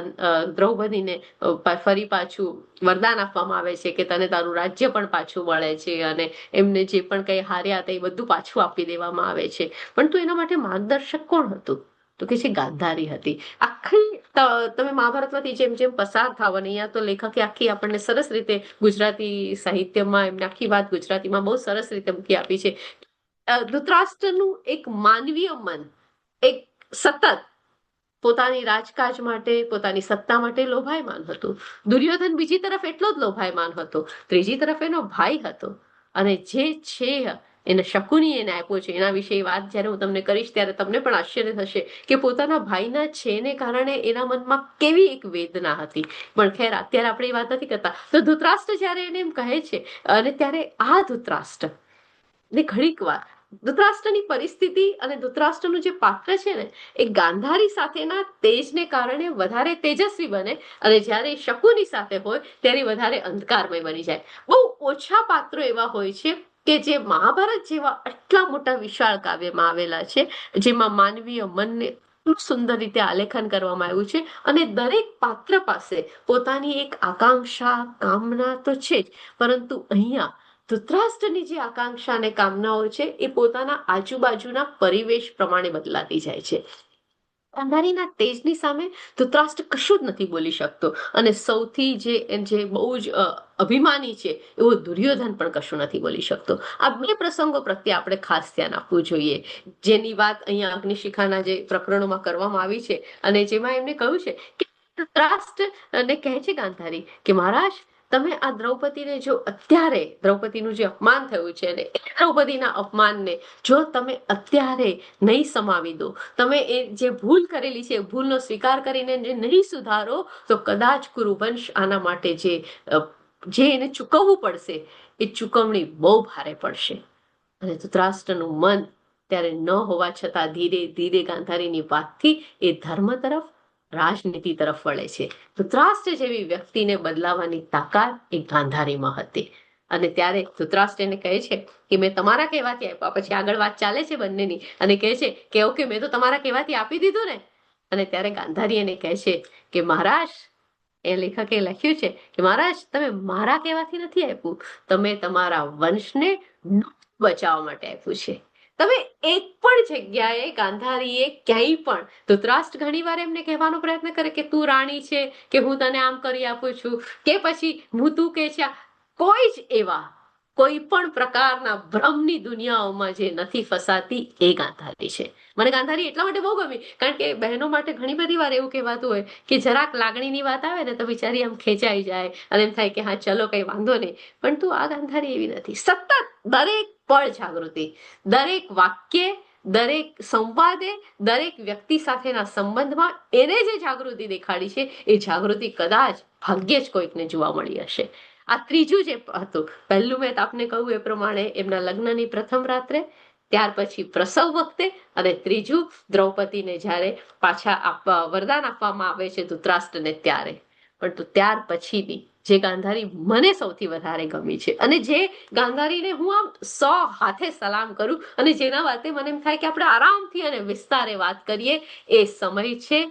[SPEAKER 2] દ્રૌપદીને ફરી પાછું વરદાન આપવામાં આવે છે કે તને તારું રાજ્ય પણ પાછું મળે છે અને એમને જે પણ કંઈ હાર્યા હતા એ બધું પાછું આપી દેવામાં આવે છે. પરંતુ એના માટે માર્ગદર્શક કોણ હતું? તો કે છે ગાંધારી હતી. આખી તમે મહાભારતમાંથી જેમ જેમ પસાર થાવ અને અહીંયા તો લેખકે આખી આપણને સરસ રીતે ગુજરાતી સાહિત્યમાં એમને આખી વાત ગુજરાતીમાં બહુ સરસ રીતે મૂકી આપી છે. ધૃતરાષ્ટ્રનું એક માનવીય મન એક સતત પોતાની રાજકાજ માટે, પોતાની સત્તા માટે લોભાયમાન હતું. દુર્યોધન બીજી તરફ એટલો જ લોભાયમાન હતો, ત્રીજી તરફ એનો ભાઈ હતો અને જે છે એને શકુની એને આપ્યો છે. એના વિશે વાત જ્યારે હું તમને કરીશ ત્યારે તમને પણ આશ્ચર્ય થશે કે પોતાના ભાઈના છેને કારણે એના મનમાં કેવી એક વેદના હતી. પણ ખેર અત્યારે આપણે એ વાત નથી કરતા. તો ધૃતરાષ્ટ્ર જ્યારે એને એમ કહે છે અને ત્યારે આ ધૃતરાષ્ટ્ર ને ઘણીક વાર ધૃતરાષ્ટ્રની પરિસ્થિતિ અને ધૃતરાષ્ટ્રનું જે પાત્ર છે ને એ ગાંધારી સાથેના તેજને કારણે વધારે તેજસ્વી બને અને જ્યારે શકુની સાથે હોય ત્યારે વધારે અંધકારમય બની જાય. બહુ ઓછા પાત્રો એવા હોય છે કે જે મહાભારત જેવા આટલા મોટા વિશાળ કાવ્યમાં આવેલા છે, જેમાં માનવીય મનને સુંદર રીતે આલેખન કરવામાં આવ્યું છે અને દરેક પાત્ર પાસે પોતાની એક આકાંક્ષા, કામના તો છે જ, પરંતુ અહીંયા ધૃતરાષ્ટ્રની જે આકાંક્ષા અને કામનાઓ છે એ પોતાના આજુબાજુના પરિવેશ પ્રમાણે બદલાતી જાય છે. ગાંધારીના તેજની સામે ધૃતરાષ્ટ્ર કશું જ નથી બોલી શકતો અને સૌથી જે બહુ જ અભિમાની છે એવો દુર્યોધન પણ કશું નથી બોલી શકતો. આ બે પ્રસંગો પ્રત્યે આપણે ખાસ ધ્યાન આપવું જોઈએ, જેની વાત અહીંયા અગ્નિશિખાના જે પ્રકરણોમાં કરવામાં આવી છે અને જેમાં એમને કહ્યું છે કે ધૃતરાષ્ટ્રને કહે છે ગાંધારી કે મહારાજ તમે આ દ્રૌપદીને જો અત્યારે દ્રૌપદીનું જે અપમાન થયું છે ને એ દ્રૌપદીના અપમાનને જો તમે અત્યારે નહીં સમાવી દો, તમે એ જે ભૂલ કરેલી છે એ ભૂલનો સ્વીકાર કરીને જે નહીં સુધારો તો કદાચ કુરુવંશ આના માટે જે એને ચૂકવવું પડશે એ ચૂકવણી બહુ ભારે પડશે. અને ધૃતરાષ્ટ્રનું મન ત્યારે ન હોવા છતાં ધીરે ધીરે ગાંધારીની વાતથી એ ધર્મ તરફ, રાજનીતિ તરફ વળે છે. ધૃતરાષ્ટ્ર જેવી વ્યક્તિને બદલાવાની તાકાત એ ગાંધારીમાં હતી અને ત્યારે ધૃતરાષ્ટ્ર એને કહે છે કે મેં તમારા કહેવાથી આપ્યા. પછી આગળ વાત ચાલે છે બંનેની અને કહે છે કે ઓકે મેં તો તમારા કહેવાથી આપી દીધું ને. અને ત્યારે ગાંધારી એને કહે છે કે મહારાજ, એ લેખકે લખ્યું છે કે મહારાજ તમે મારા કહેવાથી નથી આપ્યું, તમે તમારા વંશને બચાવવા માટે આપ્યું છે. તમે એક પણ જગ્યાએ ગાંધારીએ ક્યાંય પણ ધૃતરાષ્ટ્ર ઘણી વાર એમને કહેવાનો પ્રયત્ન કરે કે તું રાણી છે કે હું તને આમ કરી આપું છું કે પછી હું તું કે છે, કોઈ જ એવા કોઈ પણ પ્રકારના ભ્રમની દુનિયાઓમાં જે નથી ફસાતી એ ગાંધારી છે. મને ગાંધારી એટલા માટે બહુ ગમી કારણ કે બહેનો માટે ઘણી બધી વાર એવું કહેવાતું હોય કે જરાક લાગણીની વાત આવે ને તો બિચારી આમ ખેંચાઈ જાય અને એમ થાય કે હા ચલો કઈ વાંધો નહીં, પણ તું આ ગાંધારી એવી નથી. સતત દરેક પળ જાગૃતિ, દરેક વાક્ય, દરેક સંવાદે, દરેક વ્યક્તિ સાથેના સંબંધમાં એને જે જાગૃતિ દેખાડી છે એ જાગૃતિ કદાચ ભાગ્યે જ કોઈકને જોવા મળી હશે. આ ત્રીજું જે હતું, પહેલું મેં આપને કહ્યું એ પ્રમાણે એમના લગ્નની પ્રથમ રાત્રે, ત્યાર પછી પ્રસવ વખતે અને ત્રીજું દ્રૌપદીને જ્યારે પાછા વરદાન આપવામાં આવે છે ધૃતરાષ્ટ્રને ત્યારે. પણ ત્યાર પછીની જે ગાંધારી મને સૌથી વધારે ગમી છે અને જે ગાંધારીને હું આમ 100 હાથે સલામ કરું અને જેના વાતે મને એમ થાય કે આપણે આરામથી અને વિસ્તારે વાત કરીએ એ સમય છે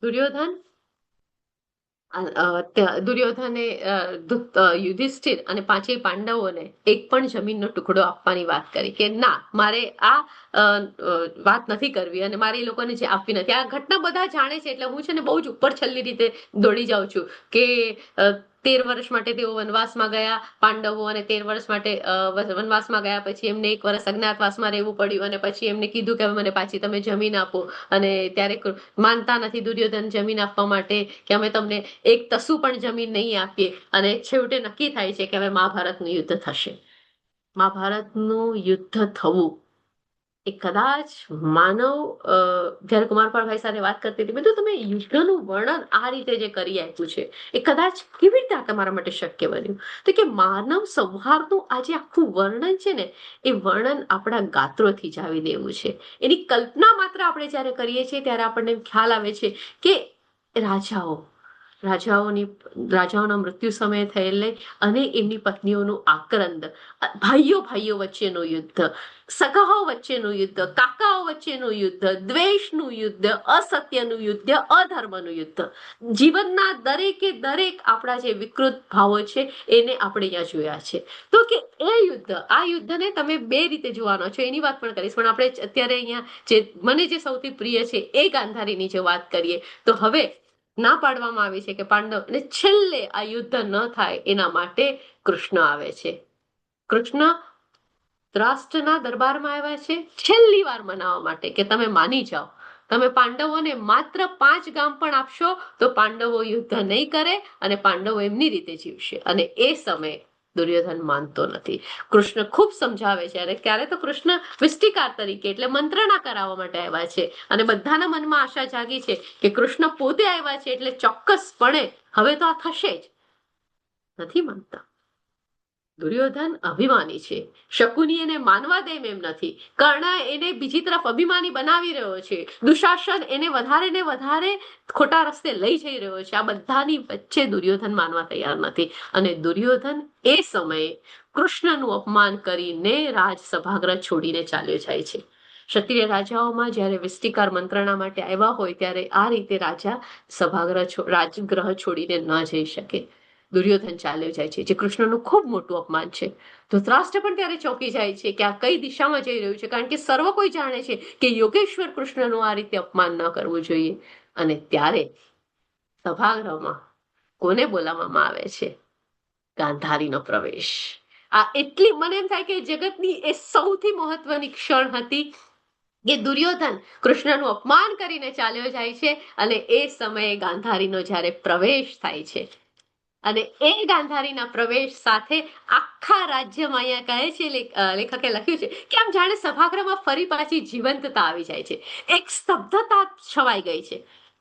[SPEAKER 2] દુર્યોધન. દુર્યોધને યુધિષ્ઠિર અને પાંચેય પાંડવોને એક પણ જમીનનો ટુકડો આપવાની વાત કરી કે ના મારે આ વાત નથી કરવી અને મારે એ લોકોને જે આપવી નથી. આ ઘટના બધા જાણે છે એટલે હું છે ને બહુ જ ઉપર છલ્લી રીતે દોડી જાઉં છું કે 13 વર્ષ માટે તેઓ વનવાસમાં ગયા, પાંડવો, અને 13 વર્ષ માટે વનવાસમાં ગયા પછી એમને 1 વર્ષ અજ્ઞાતવાસમાં રહેવું પડ્યું, અને પછી એમને કીધું કે હવે મને પાછી તમે જમીન આપો. અને ત્યારે માનતા નથી દુર્યોધન જમીન આપવા માટે, કે અમે તમને એક તસુ પણ જમીન નહીં આપીએ. અને છેવટે નક્કી થાય છે કે હવે મહાભારતનું યુદ્ધ થશે. મહાભારતનું યુદ્ધ થવું એ કદાચ માનવ, જયારે કુમારપાળભાઈ સાથે વાત કરતી હતી, મેં તો તમે યુદ્ધનું વર્ણન આ રીતે જે કરી આપ્યું છે એ કદાચ કેવી રીતે આ તમારા માટે શક્ય બન્યું? તો કે માનવ સૌહાર્દનું આ જે આખું વર્ણન છે ને, એ વર્ણન આપણા ગાત્રોથી જ આવી દેવું છે. એની કલ્પના માત્ર આપણે જયારે કરીએ છીએ ત્યારે આપણને ખ્યાલ આવે છે કે રાજાઓના મૃત્યુ સમયે થયેલ અને એમની પત્નીઓનું આક્રંદ, ભાઈઓ વચ્ચેનું યુદ્ધ, સગાઓ વચ્ચેનું યુદ્ધ, કાકાઓ વચ્ચેનું યુદ્ધ, દ્વેષનું યુદ્ધ, અસત્યનું યુદ્ધ, અધર્મનું યુદ્ધ, જીવનના દરેકે દરેક આપણા જે વિકૃત ભાવો છે એને આપણે અહીંયા જોયા છે. તો કે આ યુદ્ધને તમે 2 રીતે જોવાનો છો, એની વાત પણ કરીશ. પણ આપણે અત્યારે અહીંયા મને જે સૌથી પ્રિય છે એ ગાંધારીની જો વાત કરીએ, તો હવે ના પાડવામાં આવી છે કે પાંડવ, અને છેલ્લે આ યુદ્ધ ન થાય એના માટે કૃષ્ણ આવે છે. કૃષ્ણ ધૃતરાષ્ટ્રના દરબારમાં આવ્યા છે છેલ્લી વાર મનાવવા માટે કે તમે માની જાઓ, તમે પાંડવોને માત્ર 5 ગામ પણ આપશો તો પાંડવો યુદ્ધ નહીં કરે અને પાંડવો એમની રીતે જીવશે. અને એ સમયે દુર્યોધન માનતો નથી. કૃષ્ણ ખૂબ સમજાવે છે, અને ક્યારે તો કૃષ્ણ વિષ્ટિકાર તરીકે, એટલે મંત્રણા કરાવવા માટે આવ્યા છે. અને બધાના મનમાં આશા જાગી છે કે કૃષ્ણ પોતે આવ્યા છે એટલે ચોક્કસપણે હવે તો આ થશે જ. નથી માનતા. દુર્યોધન અભિમાની છે. શકુની એને માનવા દે એમ નથી. કર્ણ એને બીજી તરફ અભિમાની બનાવી રહ્યો છે. દુશાસન એને વધારે ને વધારે ખોટા રસ્તે લઈ જઈ રહ્યો છે. આ બધાની વચ્ચે દુર્યોધન માનવા તૈયાર નથી. અને દુર્યોધન એ સમયે કૃષ્ણનું અપમાન કરીને રાજસભાગૃહ છોડીને ચાલ્યો જાય છે. ક્ષત્રિય રાજાઓમાં જ્યારે વિષ્ટિકાર મંત્રણા માટે આવ્યા હોય ત્યારે આ રીતે રાજા રાજગૃહ છોડીને ન જઈ શકે. દુર્યોધન ચાલ્યો જાય છે, જે કૃષ્ણનું ખૂબ મોટું અપમાન છે. ધૃતરાષ્ટ્ર પણ ત્યારે ચોંકી જાય છે કે આ કઈ દિશામાં જઈ રહ્યું છે, કારણ કે સર્વ કોઈ જાણે છે કે યોગેશ્વર કૃષ્ણનું આ રીતે અપમાન ન કરવું જોઈએ. અને ત્યારે સભાગૃહમાં કોને બોલાવવામાં આવે છે? ગાંધારીનો પ્રવેશ. આ એટલી, મને એમ થાય કે જગતની એ સૌથી મહત્વની ક્ષણ હતી કે દુર્યોધન કૃષ્ણનું અપમાન કરીને ચાલ્યો જાય છે, અને એ સમયે ગાંધારીનો જ્યારે પ્રવેશ થાય છે, અને એ ગાંધારીના પ્રવેશ સાથે આખા રાજ્યમાં, અહીંયા કહે છે લેખકે લખ્યું છે કે આમ જાણે સભાગૃહમાં ફરી પાછી જીવંતતા આવી જાય છે. એક સ્તબ્ધતા છવાઈ ગઈ છે.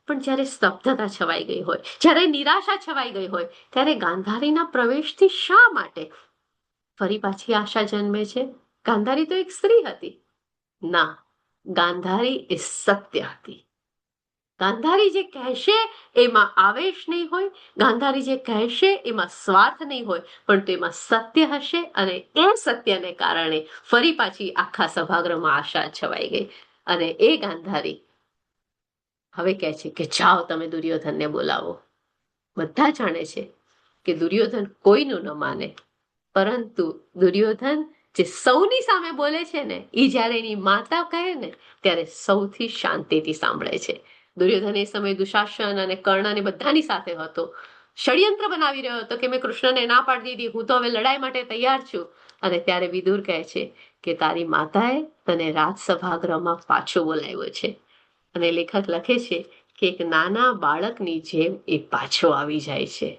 [SPEAKER 2] પણ જ્યારે સ્તબ્ધતા છવાઈ ગઈ હોય, જ્યારે નિરાશા છવાઈ ગઈ હોય, ત્યારે ગાંધારીના પ્રવેશથી શા માટે ફરી પાછી આશા જન્મે છે? ગાંધારી તો એક સ્ત્રી હતી. ના, ગાંધારી એ સત્ય હતી. ગાંધારી જે કહેશે એમાં આવેશ નહીં હોય, ગાંધારી જે કહેશે એમાં સ્વાર્થ નહીં હોય, પણ તેમાં સત્ય હશે. અને એ સત્યને કારણે ફરી પાછી આખા સભાગૃહમાં આશા છવાઈ ગઈ. અને એ ગાંધારી હવે કહે છે કે જાઓ તમે દુર્યોધનને બોલાવો. બધા જાણે છે કે દુર્યોધન કોઈનું ન માને, પરંતુ દુર્યોધન જે સૌની સામે બોલે છે ને, એ જ્યારે એની માતા કહે ને ત્યારે સૌથી શાંતિથી સાંભળે છે. દુર્યોધન એ સમયે દુશાસન અને કર્ણને બધાની સાથે હતો. ષડયંત્ર બનાવી રહ્યો હતો કે મેં કૃષ્ણને ના પાડી દીધી, હું તો હવે લડાઈ માટે તૈયાર છું. અને ત્યારે વિદુર કહે છે કે તારી માતાએ તને રાજસભાગૃહમાં પાછો બોલાવ્યો છે. અને લેખક લખે છે કે એક નાના બાળકની જેમ એ પાછો આવી જાય છે,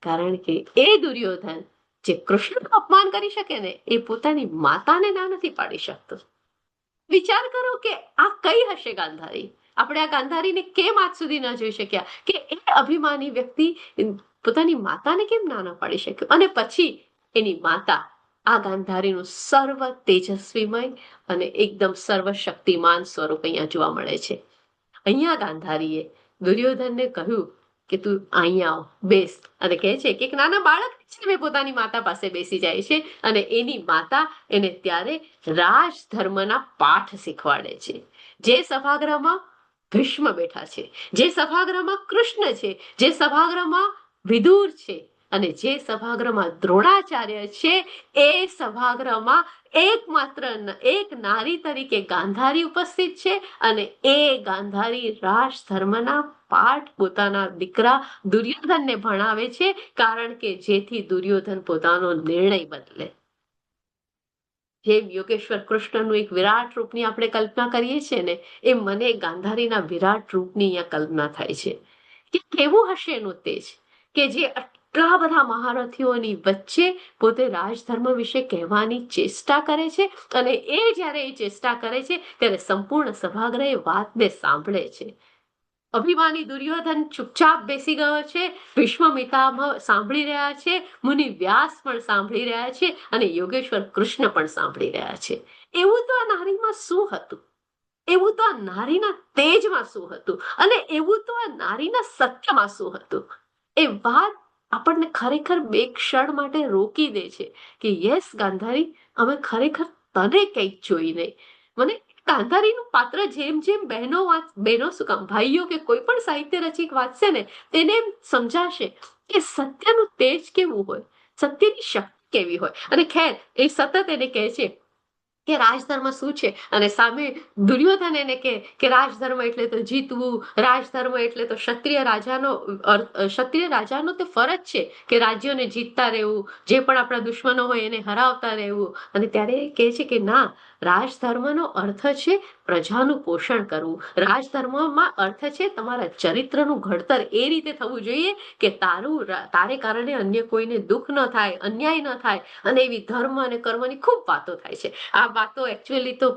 [SPEAKER 2] કારણ કે એ દુર્યોધન જે કૃષ્ણનું અપમાન કરી શકે ને, એ પોતાની માતાને ના નથી પાડી શકતો. વિચાર કરો કે આ કઈ હશે ગાંધારી? આપણે આ ગાંધારીને કેમ આજ સુધી ન જોઈ શક્યા કે એ અભિમાની વ્યક્તિ પોતાની માતાને કેમ ના પાડી શક્યો? અને પછી એની માતા આ ગાંધારીનું સર્વ તેજસ્વીમય અને એકદમ સર્વશક્તિમાન સ્વરૂપ અહીંયા જોવા મળે છે. અહીંયા ગાંધારીએ દુર્યોધનને કહ્યું કે તું અહીંયા આવ, બેસ. અને કહે છે કે એક નાના બાળક છે મેં પોતાની માતા પાસે બેસી જાય છે. અને એની માતા એને ત્યારે રાજધર્મના પાઠ શીખવાડે છે. જે સભાગૃહમાં ભીષ્મ બેઠા છે, જે સભાગૃહમાં કૃષ્ણ છે, જે સભાગૃહમાં વિદુર છે, અને જે સભાગૃહમાં દ્રોણાચાર્ય છે એ સભાગૃહમાં એક નારી તરીકે ગાંધારી ઉપસ્થિત છે અને એ ગાંધારી રાજ ધર્મના પાઠ પોતાના દીકરા દુર્યોધનને ભણાવે છે, કારણ કે જેથી દુર્યોધન પોતાનો નિર્ણય બદલે. જેમ યોગેશ્વર કૃષ્ણનું એક વિરાટ રૂપની આપણે કલ્પના કરીએ છીએ ને, એ મને ગાંધારીના વિરાટ રૂપની અહીંયા કલ્પના થાય છે કે કેવું હશે એનું તેજ, કે જે આટલા બધા મહારથીઓની વચ્ચે પોતે રાજધર્મ વિશે કહેવાની ચેષ્ટા કરે છે અને એ જ્યારે એ ચેષ્ટા કરે છે ત્યારે સંપૂર્ણ સભાગૃહ એ વાતને સાંભળે છે. અભિમાની દુર્યોધન ચૂપચાપ બેસી ગયો છે, ભીષ્મ પિતામહ સાંભળી રહ્યા છે, મુનિ વ્યાસ પણ સાંભળી રહ્યા છે અને યોગેશ્વર કૃષ્ણ પણ સાંભળી રહ્યા છે. એવું તો આ નારીમાં શું હતું, એવું તો આ નારીના તેજમાં શું હતું અને એવું તો આ નારીના સત્યમાં શું હતું, એ વાત આપણને ખરેખર બે ક્ષણ માટે રોકી દે છે કે યસ ગાંધારી, અમે ખરેખર તને કંઈક જોઈ નહીં. મને ગાંધારીનું પાત્ર જેમ જેમ બહેનો શું કામ ભાઈઓ કે કોઈ પણ સાહિત્ય રચિક વાંચશે ને તેને એમ સમજાશે કે સત્યનું તેજ કેવું હોય, સત્યની શક્તિ કેવી હોય. અને ખેર એ સતત એને કહે છે કે રાજધર્મ શું છે અને સામે દુર્યોધન એને કે રાજધર્મ એટલે તો જીતવું, રાજધર્મ એટલે તો ક્ષત્રિય રાજાનો તે ફરજ છે કે રાજ્યોને જીતતા રહેવું, જે પણ આપણા દુશ્મનો હોય એને હરાવતા રહેવું. અને ત્યારે એ કહે છે કે ના, રાજધર્મનો અર્થ છે પ્રજાનું પોષણ કરવું, રાજધર્મમાં અર્થ છે તમારા ચરિત્રનું ઘડતર એ રીતે થવું જોઈએ કે તારે કારણે અન્ય કોઈને દુઃખ ન થાય, અન્યાય ન થાય. અને એવી ધર્મ અને કર્મની ખૂબ વાતો થાય છે. આ વાતો એકચ્યુઅલી તો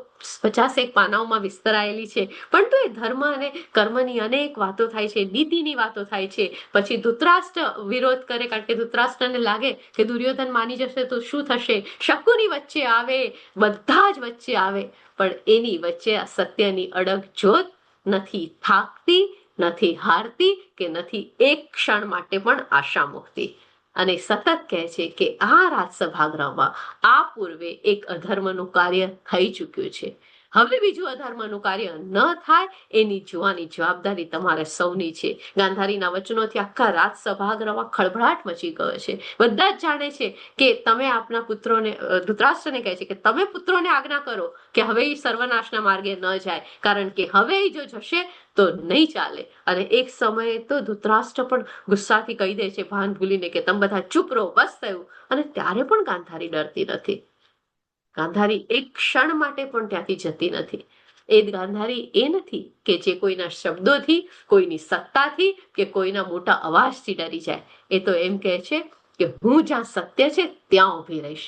[SPEAKER 2] 50 પાનાઓમાં વિસ્તરાયેલી છે, પણ તો એ ધર્મ અને કર્મની અનેક વાતો થાય છે, નીતિની વાતો થાય છે. પછી ધૃતરાષ્ટ્ર વિરોધ કરે, કારણ કે ધૃતરાષ્ટ્રને લાગે કે દુર્યોધન માની જશે તો શું થશે. શકુની વચ્ચે આવે, બધા જ વચ્ચે આવે, પણ એની વચ્ચે આ સત્યની અડગ જોત નથી થાકતી, નથી હારતી કે નથી એક ક્ષણ માટે પણ આશા મૂકતી. અને સતત કહે છે કે આ રાજસભાગૃહમાં આ પૂર્વે એક અધર્મનું કાર્ય થઈ ચૂક્યું છે, હવે બીજું અધર્મનું કાર્ય ન થાય એની જોવાની જવાબદારી તમારે સૌની છે. ગાંધારીના વચનોથી આખા રાજસભાગૃહમાં ખળભળાટ મચી ગયો છે. બધા જ જાણે છે કે તમે આપના પુત્રોને, ધૃતરાષ્ટ્રને કહે છે કે તમે પુત્રોને આજ્ઞા કરો કે હવે એ સર્વનાશના માર્ગે ન જાય, કારણ કે હવે એ જો જશે તો નહીં ચાલે. અને એક સમયે તો ધૃતરાષ્ટ્ર પણ ગુસ્સાથી કહી દે છે ભાન ભૂલીને કે તમે બધા ચૂપ રહો, બસ થયું. અને ત્યારે પણ ગાંધારી ડરતી નથી. ગાંધારી એક ક્ષણ માટે પણ ત્યાંથી જતી નથી. એ ગાંધારી એ નથી કે જે કોઈના શબ્દોથી, કોઈની સત્તાથી કે કોઈના મોટા અવાજથી ડરી જાય. એ તો એમ કહે છે કે હું જ્યાં સત્ય છે ત્યાં ઊભી રહીશ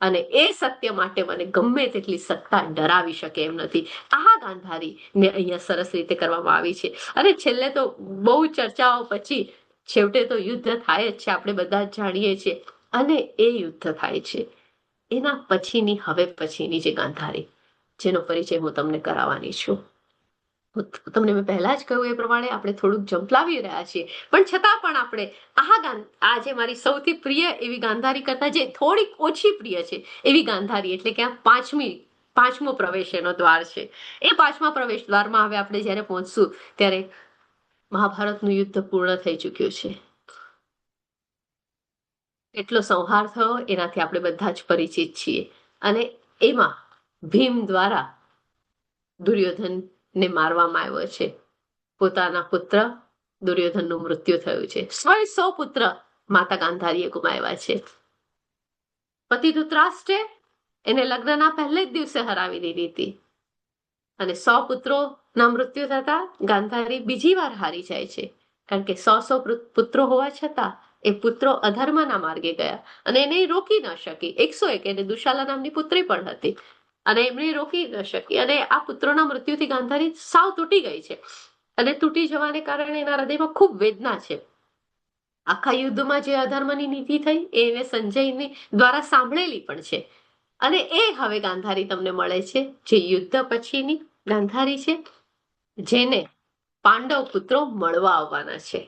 [SPEAKER 2] અને એ સત્ય માટે મને ગમે તેટલી સત્તા ડરાવી શકે એમ નથી. આ ગાંધારી ને અહીંયા સરસ રીતે કરવામાં આવી છે. અને છેલ્લે તો બહુ ચર્ચાઓ પછી છેવટે તો યુદ્ધ થાય જ છે, આપણે બધા જ જાણીએ છીએ. અને એ યુદ્ધ થાય છે એના હવે પછીની જે ગાંધારી, જેનો પરિચય હું તમને કરાવવાની છું. તમને મેં પહેલા જ કહ્યું એ પ્રમાણે આપણે થોડુંક જંપલાવી રહ્યા છીએ, પણ છતાં પણ આપણે આજે મારી સૌથી પ્રિય એવી ગાંધારી કરતા જે થોડીક ઓછી પ્રિય છે એવી ગાંધારી, એટલે કે આ પાંચમો પ્રવેશ એનો દ્વાર છે. એ 5મા પ્રવેશ દ્વારમાં હવે આપણે જયારે પહોંચશું ત્યારે મહાભારતનું યુદ્ધ પૂર્ણ થઈ ચૂક્યું છે. એટલો સંહાર થયો એનાથી આપણે બધા જ પરિચિત છીએ. અને એમાં ભીમ દ્વારા દુર્યોધનને મારવામાં આવ્યો છે. પોતાના પુત્ર દુર્યોધનનું મૃત્યુ થયું છે. 100 પુત્ર માતા ગાંધારીએ ગુમાવ્યા છે. પતિ ધૃતરાષ્ટ્રે એને લગ્નના પહેલે જ દિવસે હરાવી દીધી હતી અને 100 પુત્રોના મૃત્યુ થતા ગાંધારી બીજી વાર હારી જાય છે, કારણ કે 100 પુત્રો હોવા છતાં એ પુત્રો અધર્મના માર્ગે ગયા અને એને રોકી ન શકી. 101 એને દુશાલા નામની પુત્રી પણ હતી અને એમને રોકી ન શકી અને આ પુત્રોના મૃત્યુથી ગાંધારી સાવ તૂટી ગઈ છે. અને તૂટી જવાને કારણે એના હૃદયમાં ખૂબ વેદના છે. આખા યુદ્ધમાં જે અધર્મની નીતિ થઈ એને સંજયની દ્વારા સાંભળેલી પણ છે. અને એ હવે ગાંધારી તમને મળે છે જે યુદ્ધ પછીની ગાંધારી છે, જેને પાંડવ પુત્રો મળવા આવવાના છે.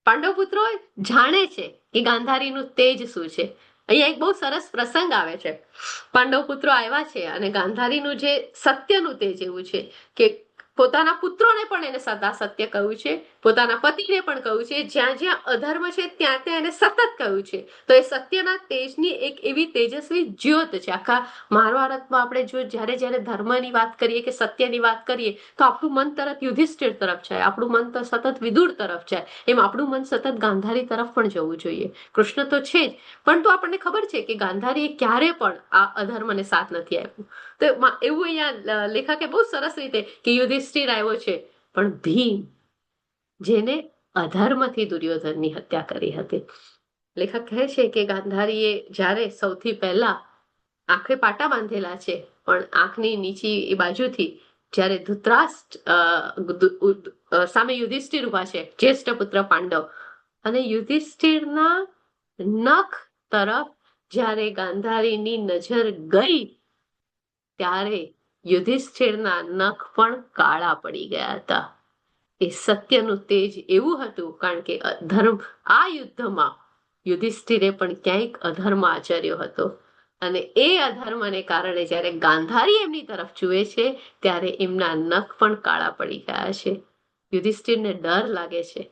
[SPEAKER 2] પાંડવ પુત્રો જાણે છે કે ગાંધારીનું તેજ શું છે. અહીંયા એક બહુ સરસ પ્રસંગ આવે છે. પાંડવ પુત્રો આવ્યા છે અને ગાંધારીનું જે સત્યનું તેજ એવું છે કે પોતાના પુત્રોને પણ એને સદા સત્ય કહ્યું છે, પોતાના પતિને પણ કહ્યું છે, જ્યાં જ્યાં અધર્મ છે ત્યાં ત્યાં એને સતત કહ્યું છે. તો એ સત્યના તેજની એક એવી તેજસ્વી જ્યોત છે. આખા મહાભારતમાં આપણે જો જ્યારે જ્યારે ધર્મની વાત કરીએ કે સત્યની વાત કરીએ તો આપણું મન તરત યુધિષ્ઠિર તરફ જાય, આપણું મન તો સતત વિદુર તરફ જાય, એમ આપણું મન સતત ગાંધારી તરફ પણ જવું જોઈએ. કૃષ્ણ તો છે જ, પરંતુ આપણને ખબર છે કે ગાંધારીએ ક્યારે પણ આ અધર્મને સાથ નથી આપ્યું. તો એવું અહીંયા લેખકે બહુ સરસ રીતે કે યુધિષ્ઠિર આવ્યો છે, પણ ભીમ જેને અધર્મથી દુર્યોધનની હત્યા કરી હતી. લેખક કહે છે કે ગાંધારીએ જ્યારે સૌથી પહેલા આંખે પાટા બાંધેલા છે, પણ આંખની નીચી એ બાજુથી જ્યારે ધૃતરાષ્ટ્ર સામે યુધિષ્ઠિર ઉભા છે, જ્યેષ્ઠ પુત્ર પાંડવ, અને યુધિષ્ઠિરના નખ તરફ જ્યારે ગાંધારીની નજર ગઈ ત્યારે યુધિષ્ઠિરના નખ પણ કાળા પડી ગયા હતા. એ સત્યનું તેજ એવું હતું, કારણ કે ધર્મ આ યુદ્ધમાં યુધિષ્ઠિરે પણ ક્યાંક અધર્મ આચર્યો હતો, અને એ અધર્મને કારણે જ્યારે ગાંધારી એમની તરફ જુએ છે ત્યારે એમના નખ પણ કાળા પડી ગયા છે. યુધિષ્ઠિરને ડર લાગે છે,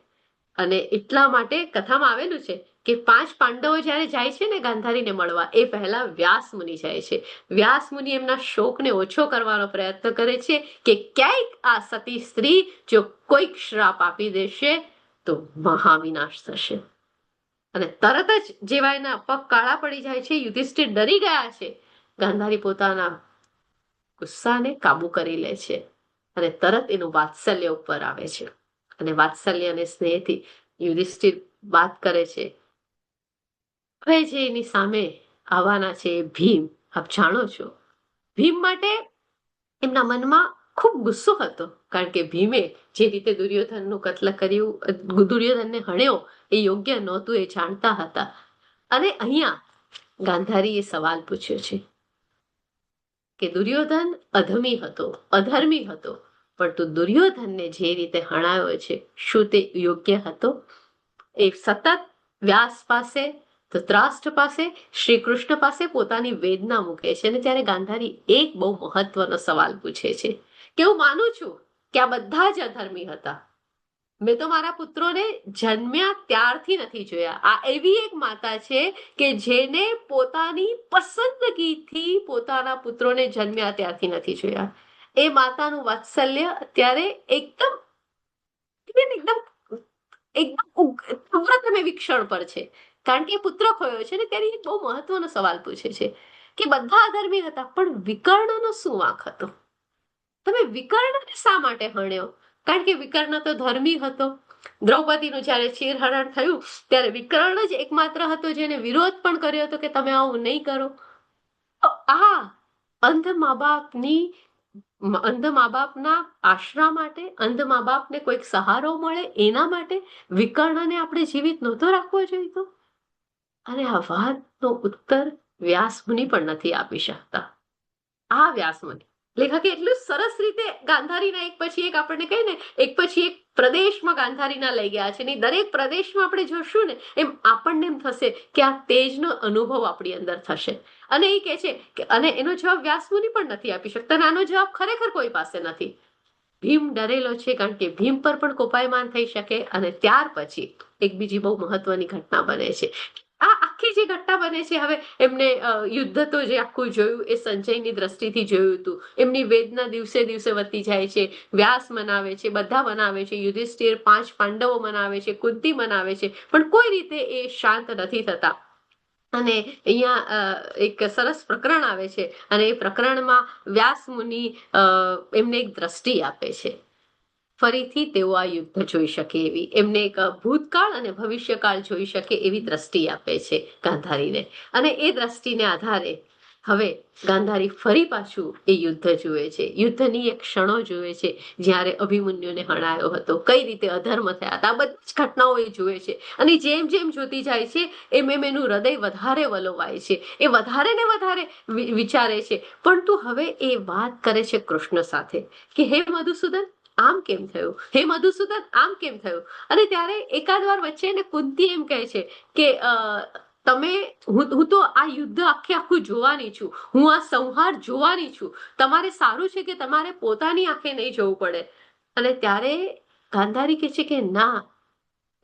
[SPEAKER 2] અને એટલા માટે કથામાં આવેલું છે કે 5 પાંડવો જ્યારે જાય છે ને ગાંધારીને મળવા, એ પહેલા વ્યાસ મુનિ જાય છે. વ્યાસ મુનિ એમના શોકને ઓછો કરવાનો પ્રયત્ન કરે છે કે ક્યાંક આ સતી સ્ત્રી જો કોઈક શ્રાપ આપી દેશે તો મહાવિનાશ થશે. અને તરત જ જેવા એના પગ કાળા પડી જાય છે, યુધિષ્ઠિર ડરી ગયા છે, ગાંધારી પોતાના ગુસ્સાને કાબુ કરી લે છે અને તરત એનું વાત્સલ્ય ઉપર આવે છે, અને વાત્સલ્ય અને સ્નેહથી યુધિષ્ઠિર વાત કરે છે. હવે જે એની સામે આવવાના છે એ ભીમ, આપ જાણો છો, ભીમ માટે એમના મનમાં ખૂબ ગુસ્સો હતો, કારણ કે ભીમે જે રીતે દુર્યોધનનું કત્લ કર્યું, દુર્યોધનને હણ્યો, એ યોગ્ય નહોતું, એ જાણતા હતા. અને અહીંયા ગાંધારીએ સવાલ પૂછ્યો છે કે દુર્યોધન અધમી હતો, અધર્મી હતો, પણ તું દુર્યોધનને જે રીતે હણાયો છે, શું તે યોગ્ય હતો? એ સતત વ્યાસ પાસે, ધૃતરાષ્ટ્ર પાસે, શ્રી કૃષ્ણ પાસે પોતાની વેદના મૂકે છે, અને ત્યારે ગાંધારી એક બહુ મહત્વનો સવાલ પૂછે છે કે હું માનું છું કે આ બધા જ અધર્મી હતા, મેં તો મારા પુત્રોને જન્મ્યા ત્યારથી નથી જોયા. આ એવી એક માતા છે કે જેને પોતાની પસંદગીથી પોતાના પુત્રોને જન્મ્યા ત્યારથી નથી જોયા. એ માતાનું વાત્સલ્ય અત્યારે એકદમ તમે વિક્ષણ પર છે, કારણ કે પુત્ર ખોયો છે ને ત્યારે એક બહુ મહત્વનો સવાલ પૂછે છે કે બધા અધર્મી હતા, પણ વિકર્ણનો શું વાંક હતો? તમે વિકર્ણને શા માટે હણ્યો? કારણ કે વિકર્ણ તો ધર્મી હતો. દ્રૌપદીનું જ્યારે ચીરહરણ થયું ત્યારે વિકર્ણ જ એકમાત્ર હતો જેને વિરોધ પણ કર્યો હતો કે તમે આવું નહીં કરો. આ અંધ મા બાપના આશરા માટે, અંધ મા બાપને કોઈક સહારો મળે એના માટે વિકર્ણને આપણે જીવિત નહોતો રાખવો જોઈતો. અને આ વાતનો ઉત્તર વ્યાસ મુનિ પણ નથી આપી શકતા. આ વ્યાસ મુનિ લેખકે એટલું સરસ રીતે ગાંધારીના એક પછી એક આપણને કહે ને, એક પછી એક પ્રદેશમાં ગાંધારીના લઈ ગયા છે, ને દરેક પ્રદેશમાં આપણે જોશું ને એમ આપણને એમ થશે કે આ તેજનો અનુભવ આપણી અંદર થશે. અને એ કહે છે કે, અને એનો જવાબ વ્યાસ મુનિ પણ નથી આપી શકતા, અને આનો જવાબ ખરેખર કોઈ પાસે નથી. ભીમ ડરેલો છે, કારણ કે ભીમ પર પણ કોપાયમાન થઈ શકે. અને ત્યાર પછી એક બીજી બહુ મહત્વની ઘટના બને છે. આ આખી જે ઘટના બને છે, હવે એમને યુદ્ધ તો જે આખું જોયું એ સંજયની દ્રષ્ટિથી જોયું હતું, એમની વેદના દિવસે દિવસે વધતી જાય છે. વ્યાસ મનાવે છે, બધા મનાવે છે, યુધિષ્ઠિર, 5 પાંડવો મનાવે છે, કુંતી મનાવે છે, પણ કોઈ રીતે એ શાંત નથી થતા. અને અહીંયા એક સરસ પ્રકરણ આવે છે, અને એ પ્રકરણમાં વ્યાસ મુનિ એમને એક દ્રષ્ટિ આપે છે. ફરીથી તેઓ આ યુદ્ધ જોઈ શકે એવી, એમને એક ભૂતકાળ અને ભવિષ્યકાળ જોઈ શકે એવી દ્રષ્ટિ આપે છે ગાંધારીને. અને એ દ્રષ્ટિને આધારે હવે ગાંધારી ફરી પાછું એ યુદ્ધ જુએ છે, યુદ્ધની એક ક્ષણો જુએ છે જ્યારે અભિમન્યુને હણાયો હતો, કઈ રીતે અધર્મ થયા હતા, આ બધી જ ઘટનાઓ એ જુએ છે. અને જેમ જેમ જોતી જાય છે એમ એમ એનું હૃદય વધારે વલોવાય છે, એ વધારે ને વધારે વિચારે છે. પરંતુ હવે એ વાત કરે છે કૃષ્ણ સાથે કે હે મધુસૂદન, આમ કેમ થયું? હે મધુસૂદન, આમ કેમ થયું? અને ત્યારે એકાદ વાર વચ્ચે એને કુંતી એમ કહે છે કે હું તો આ યુદ્ધ આખું જોવાની છું, હું આ સંહાર જોવાની છું. તમારે સારું છે કે તમારે પોતાની આંખે નહીં જોવું પડે. અને ત્યારે ગાંધારી કહે છે કે ના,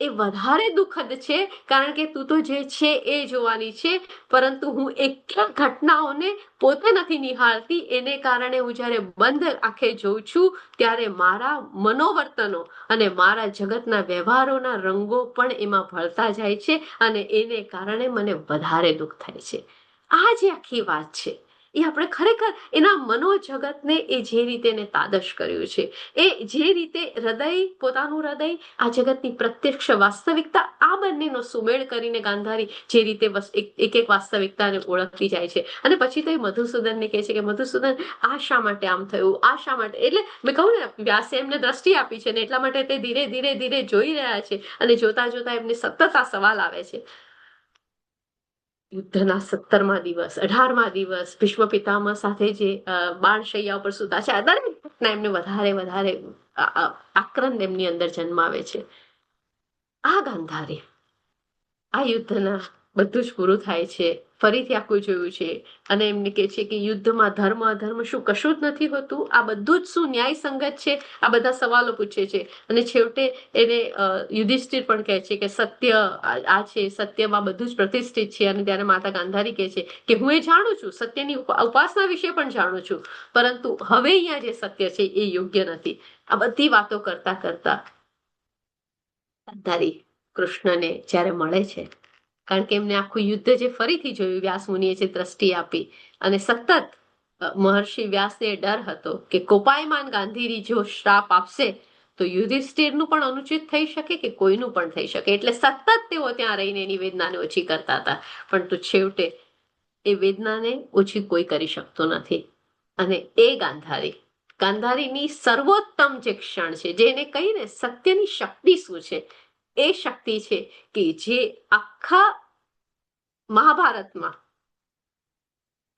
[SPEAKER 2] એ વધારે દુઃખદ છે, કારણ કે તું તો જે છે એ જોવાની છે, પરંતુ હું એક ઘટનાઓને પોતે નથી નિહાળતી. એને કારણે હું જ્યારે બંધ આંખે જોઉં છું ત્યારે મારા મનોવર્તનો અને મારા જગતના વ્યવહારોના રંગો પણ એમાં ભળતા જાય છે, અને એને કારણે મને વધારે દુઃખ થાય છે. આ જે આખી વાત છે એ આપણે ખરેખર એના મનોજગતને એ જે રીતે એને તાદશ કર્યું છે, એ જે રીતે પોતાનું હૃદય આ જગતની પ્રત્યક્ષ વાસ્તવિકતા, આ બંનેનો સુમેળ કરીને ગાંધારી જે રીતે એક વાસ્તવિકતાને ઓળખતી જાય છે. અને પછી તો એ મધુસૂદનને કહે છે કે મધુસૂદન, આ શા માટે આમ થયું, આ શા માટે. એટલે મેં કહું ને, વ્યાસે એમને દ્રષ્ટિ આપી છે ને એટલા માટે તે ધીરે ધીરે ધીરે જોઈ રહ્યા છે, અને જોતા જોતા એમને સતત આ સવાલ આવે છે. યુદ્ધના 17મા દિવસ, 18મા દિવસ, ભીષ્મ પિતામહ સાથે જે બાણશૈયા ઉપર સુતા છે, દરેક ઘટના એમને વધારે વધારે આક્રંદ એમની અંદર જન્માવે છે. આ ગાંધારી, આ યુદ્ધના બધું જ પૂરું થાય છે, ફરીથી આખું જોયું છે, અને એમને કહે છે કે યુદ્ધમાં ધર્મ અધર્મ શું કશું જ નથી હોતું, આ બધું જ શું ન્યાય સંગત છે. આ બધા સવાલો પૂછે છે, અને છેવટે એને યુધિષ્ઠિર પણ કહે છે કે સત્ય આ છે, સત્યમાં બધું જ પ્રતિષ્ઠિત છે. અને ત્યારે માતા ગાંધારી કહે છે કે હું એ જાણું છું, સત્યની ઉપાસના વિશે પણ જાણું છું, પરંતુ હવે અહીંયા જે સત્ય છે એ યોગ્ય નથી. આ બધી વાતો કરતા કરતા ગાંધારી કૃષ્ણને જ્યારે મળે છે, કારણ કે એમને આખું યુદ્ધ જે ફરીથી જોયું, વ્યાસ મુનિએ જે દ્રષ્ટિ આપી, અને સતત મહર્ષિ વ્યાસને ડર હતો કે કોપાયમાન ગાંધીરી જો શ્રાપ આપશે તો યુધિષ્ઠિરનું પણ અનુચિત થઈ શકે કે કોઈનું પણ થઈ શકે. એટલે સતત તેઓ ત્યાં રહીને એની વેદનાને ઓછી કરતા હતા, પરંતુ છેવટે એ વેદનાને ઓછી કોઈ કરી શકતો નથી. અને એ ગાંધારીની સર્વોત્તમ જે ક્ષણ છે, જેને કહીને સત્યની શક્તિ શું છે, એ શક્તિ છે કે જે આખા મહાભારતમાં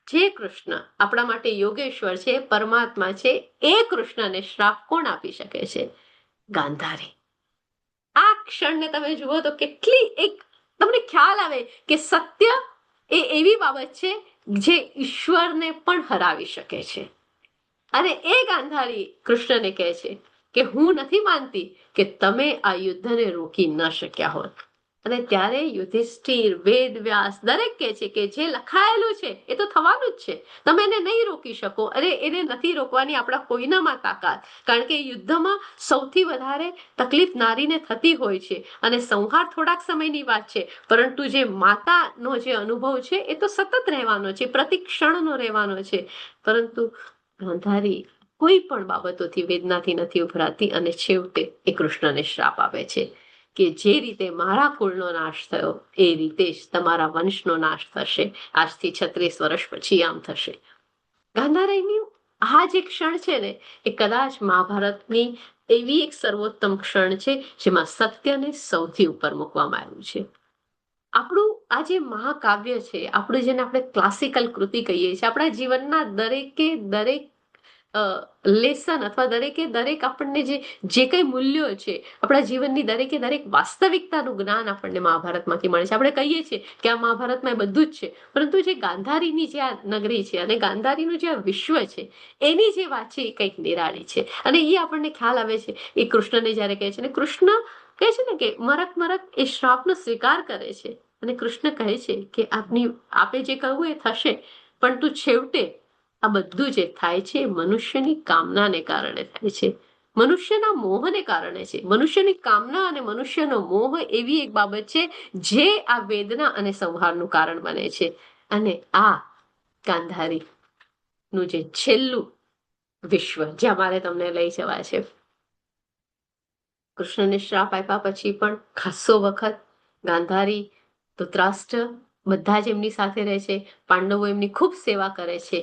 [SPEAKER 2] જે કૃષ્ણ આપણા માટે યોગેશ્વર છે, પરમાત્મા છે, એ કૃષ્ણને શ્રાપ કોણ આપી શકે છે? ગાંધારી. આ ક્ષણને તમે જુઓ તો કેટલી એક તમને ખ્યાલ આવે કે સત્ય એ એવી બાબત છે જે ઈશ્વરને પણ હરાવી શકે છે. અને એ ગાંધારી કૃષ્ણને કહે છે કે હું નથી માનતી કે તમે આ યુદ્ધને રોકી ન શક્યા હોત. અને ત્યારે યુધિષ્ઠિર, વેદ વ્યાસ દરેક કહે છે કે જે લખાયેલું છે એ તો થવાનું જ છે, તમે એને નહીં રોકી શકો. અરે એને નથી રોકવાની આપણા કોઈનામાં તાકાત, કારણ કે યુદ્ધમાં સૌથી વધારે તકલીફ નારીને થતી હોય છે, અને સંહાર થોડાક સમયની વાત છે, પરંતુ જે માતાનો જે અનુભવ છે એ તો સતત રહેવાનો છે, પ્રતિ ક્ષણનો રહેવાનો છે. પરંતુ ગાંધારી કોઈ પણ બાબતોથી વેદનાથી નથી ઉભરાતી, અને છેવટે એ કૃષ્ણને શ્રાપ આપે છે કે જે રીતે મારા કુળનો નાશ થયો એ રીતે જ તમારા વંશનો નાશ થશે, આજથી 36 વર્ષ પછી આમ થશે. ગાંધારીની આ જે ક્ષણ છે ને, એ કદાચ મહાભારતની એવી એક સર્વોત્તમ ક્ષણ છે જેમાં સત્યને સૌથી ઉપર મૂકવામાં આવ્યું છે. આપણું આ જે મહાકાવ્ય છે, આપણું જેને આપણે ક્લાસિકલ કૃતિ કહીએ છીએ, આપણા જીવનના દરેકે દરેક લેસન અથવા દરેકે દરેક આપણને જે કઈ મૂલ્યો છે, આપણા જીવનની દરેકે દરેક વાસ્તવિકતાનું જ્ઞાન આપણને મહાભારતમાંથી મળે છે. આપણે કહીએ છીએ કે આ મહાભારતમાં બધું જ છે, પરંતુ જે ગાંધારીની જે આ નગરી છે અને ગાંધારીનું જે આ વિશ્વ છે, એની જે વાત છે એ કંઈક નિરાળી છે. અને એ આપણને ખ્યાલ આવે છે એ કૃષ્ણને જ્યારે કહે છે, અને કૃષ્ણ કહે છે ને કે મરક મરક એ શ્રાપનો સ્વીકાર કરે છે, અને કૃષ્ણ કહે છે કે આપે જે કહ્યું એ થશે, પરંતુ છેવટે આ બધું જે થાય છે મનુષ્યની કામનાને કારણે થાય છે, મનુષ્યના મોહને કારણે છે. મનુષ્યની કામના અને મનુષ્યનો મોહ એવી એક બાબત છે જે આ વેદના અને સંહારનું કારણ બને છે. અને આ ગાંધારીનું જે છેલ્લું વિશ્વ જ્યાં મારે તમને લઈ જવા છે, કૃષ્ણને શ્રાપ આપ્યા પછી પણ ખાસો વખત ગાંધારી, ધૃતરાષ્ટ્ર બધા જ એમની સાથે રહે છે, પાંડવો એમની ખૂબ સેવા કરે છે,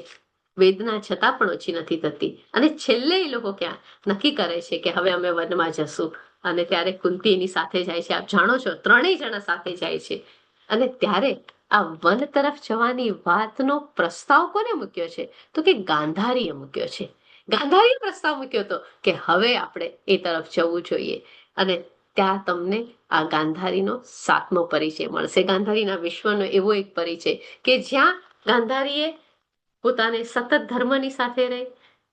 [SPEAKER 2] વેદના છતાં પણ ઓછી નથી થતી. અને છેલ્લે એ લોકો ક્યાં નક્કી કરે છે કે હવે અમે વનમાં જશું, અને ત્યારે કુંતી એની સાથે જાય છે. આપ જાણો છો, ત્રણેય જણા સાથે જાય છે. અને ત્યારે આ વન તરફ જવાની વાતનો પ્રસ્તાવ કોને મૂક્યો છે? તો કે ગાંધારીએ મૂક્યો છે. ગાંધારીએ પ્રસ્તાવ મૂક્યો હતો કે હવે આપણે એ તરફ જવું જોઈએ. અને ત્યાં તમને આ ગાંધારીનો 7મો પરિચય મળશે. ગાંધારીના વિશ્વનો એવો એક પરિચય કે જ્યાં ગાંધારીએ પોતાને સતત ધર્મની સાથે રહી,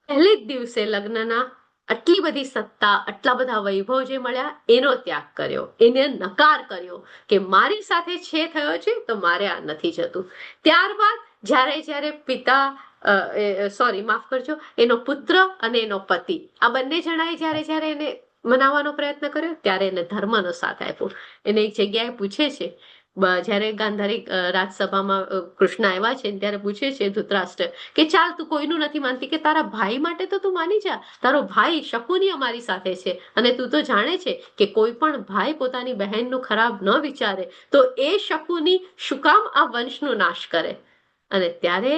[SPEAKER 2] પહેલે જ દિવસે લગ્નના આટલી બધી સત્તા, આટલા બધા વૈભવ જે મળ્યા એનો ત્યાગ કર્યો, એને નકાર કર્યો કે મારી સાથે છે થયો છે તો મારે આ નથી જતું. ત્યારબાદ જ્યારે પિતા માફ કરજો, એનો પુત્ર અને એનો પતિ આ બંને જણાએ જ્યારે એને મનાવવાનો પ્રયત્ન કર્યો ત્યારે એને ધર્મનો સાથ આપ્યો. એને એક જગ્યાએ પૂછે છે, જ્યારે ગાંધારી રાજસભામાં કૃષ્ણ આવ્યા છે ત્યારે પૂછે છે ધૃતરાષ્ટ્ર કે ચાલ તું કોઈનું નથી માનતી, કે તારા ભાઈ માટે તો તું માની જા, તારો ભાઈ શકુની અમારી સાથે છે અને તું તો જાણે છે કે કોઈ પણ ભાઈ પોતાની બહેનનું ખરાબ ન વિચારે તો એ શકુની શું કામ આ વંશનો નાશ કરે. અને ત્યારે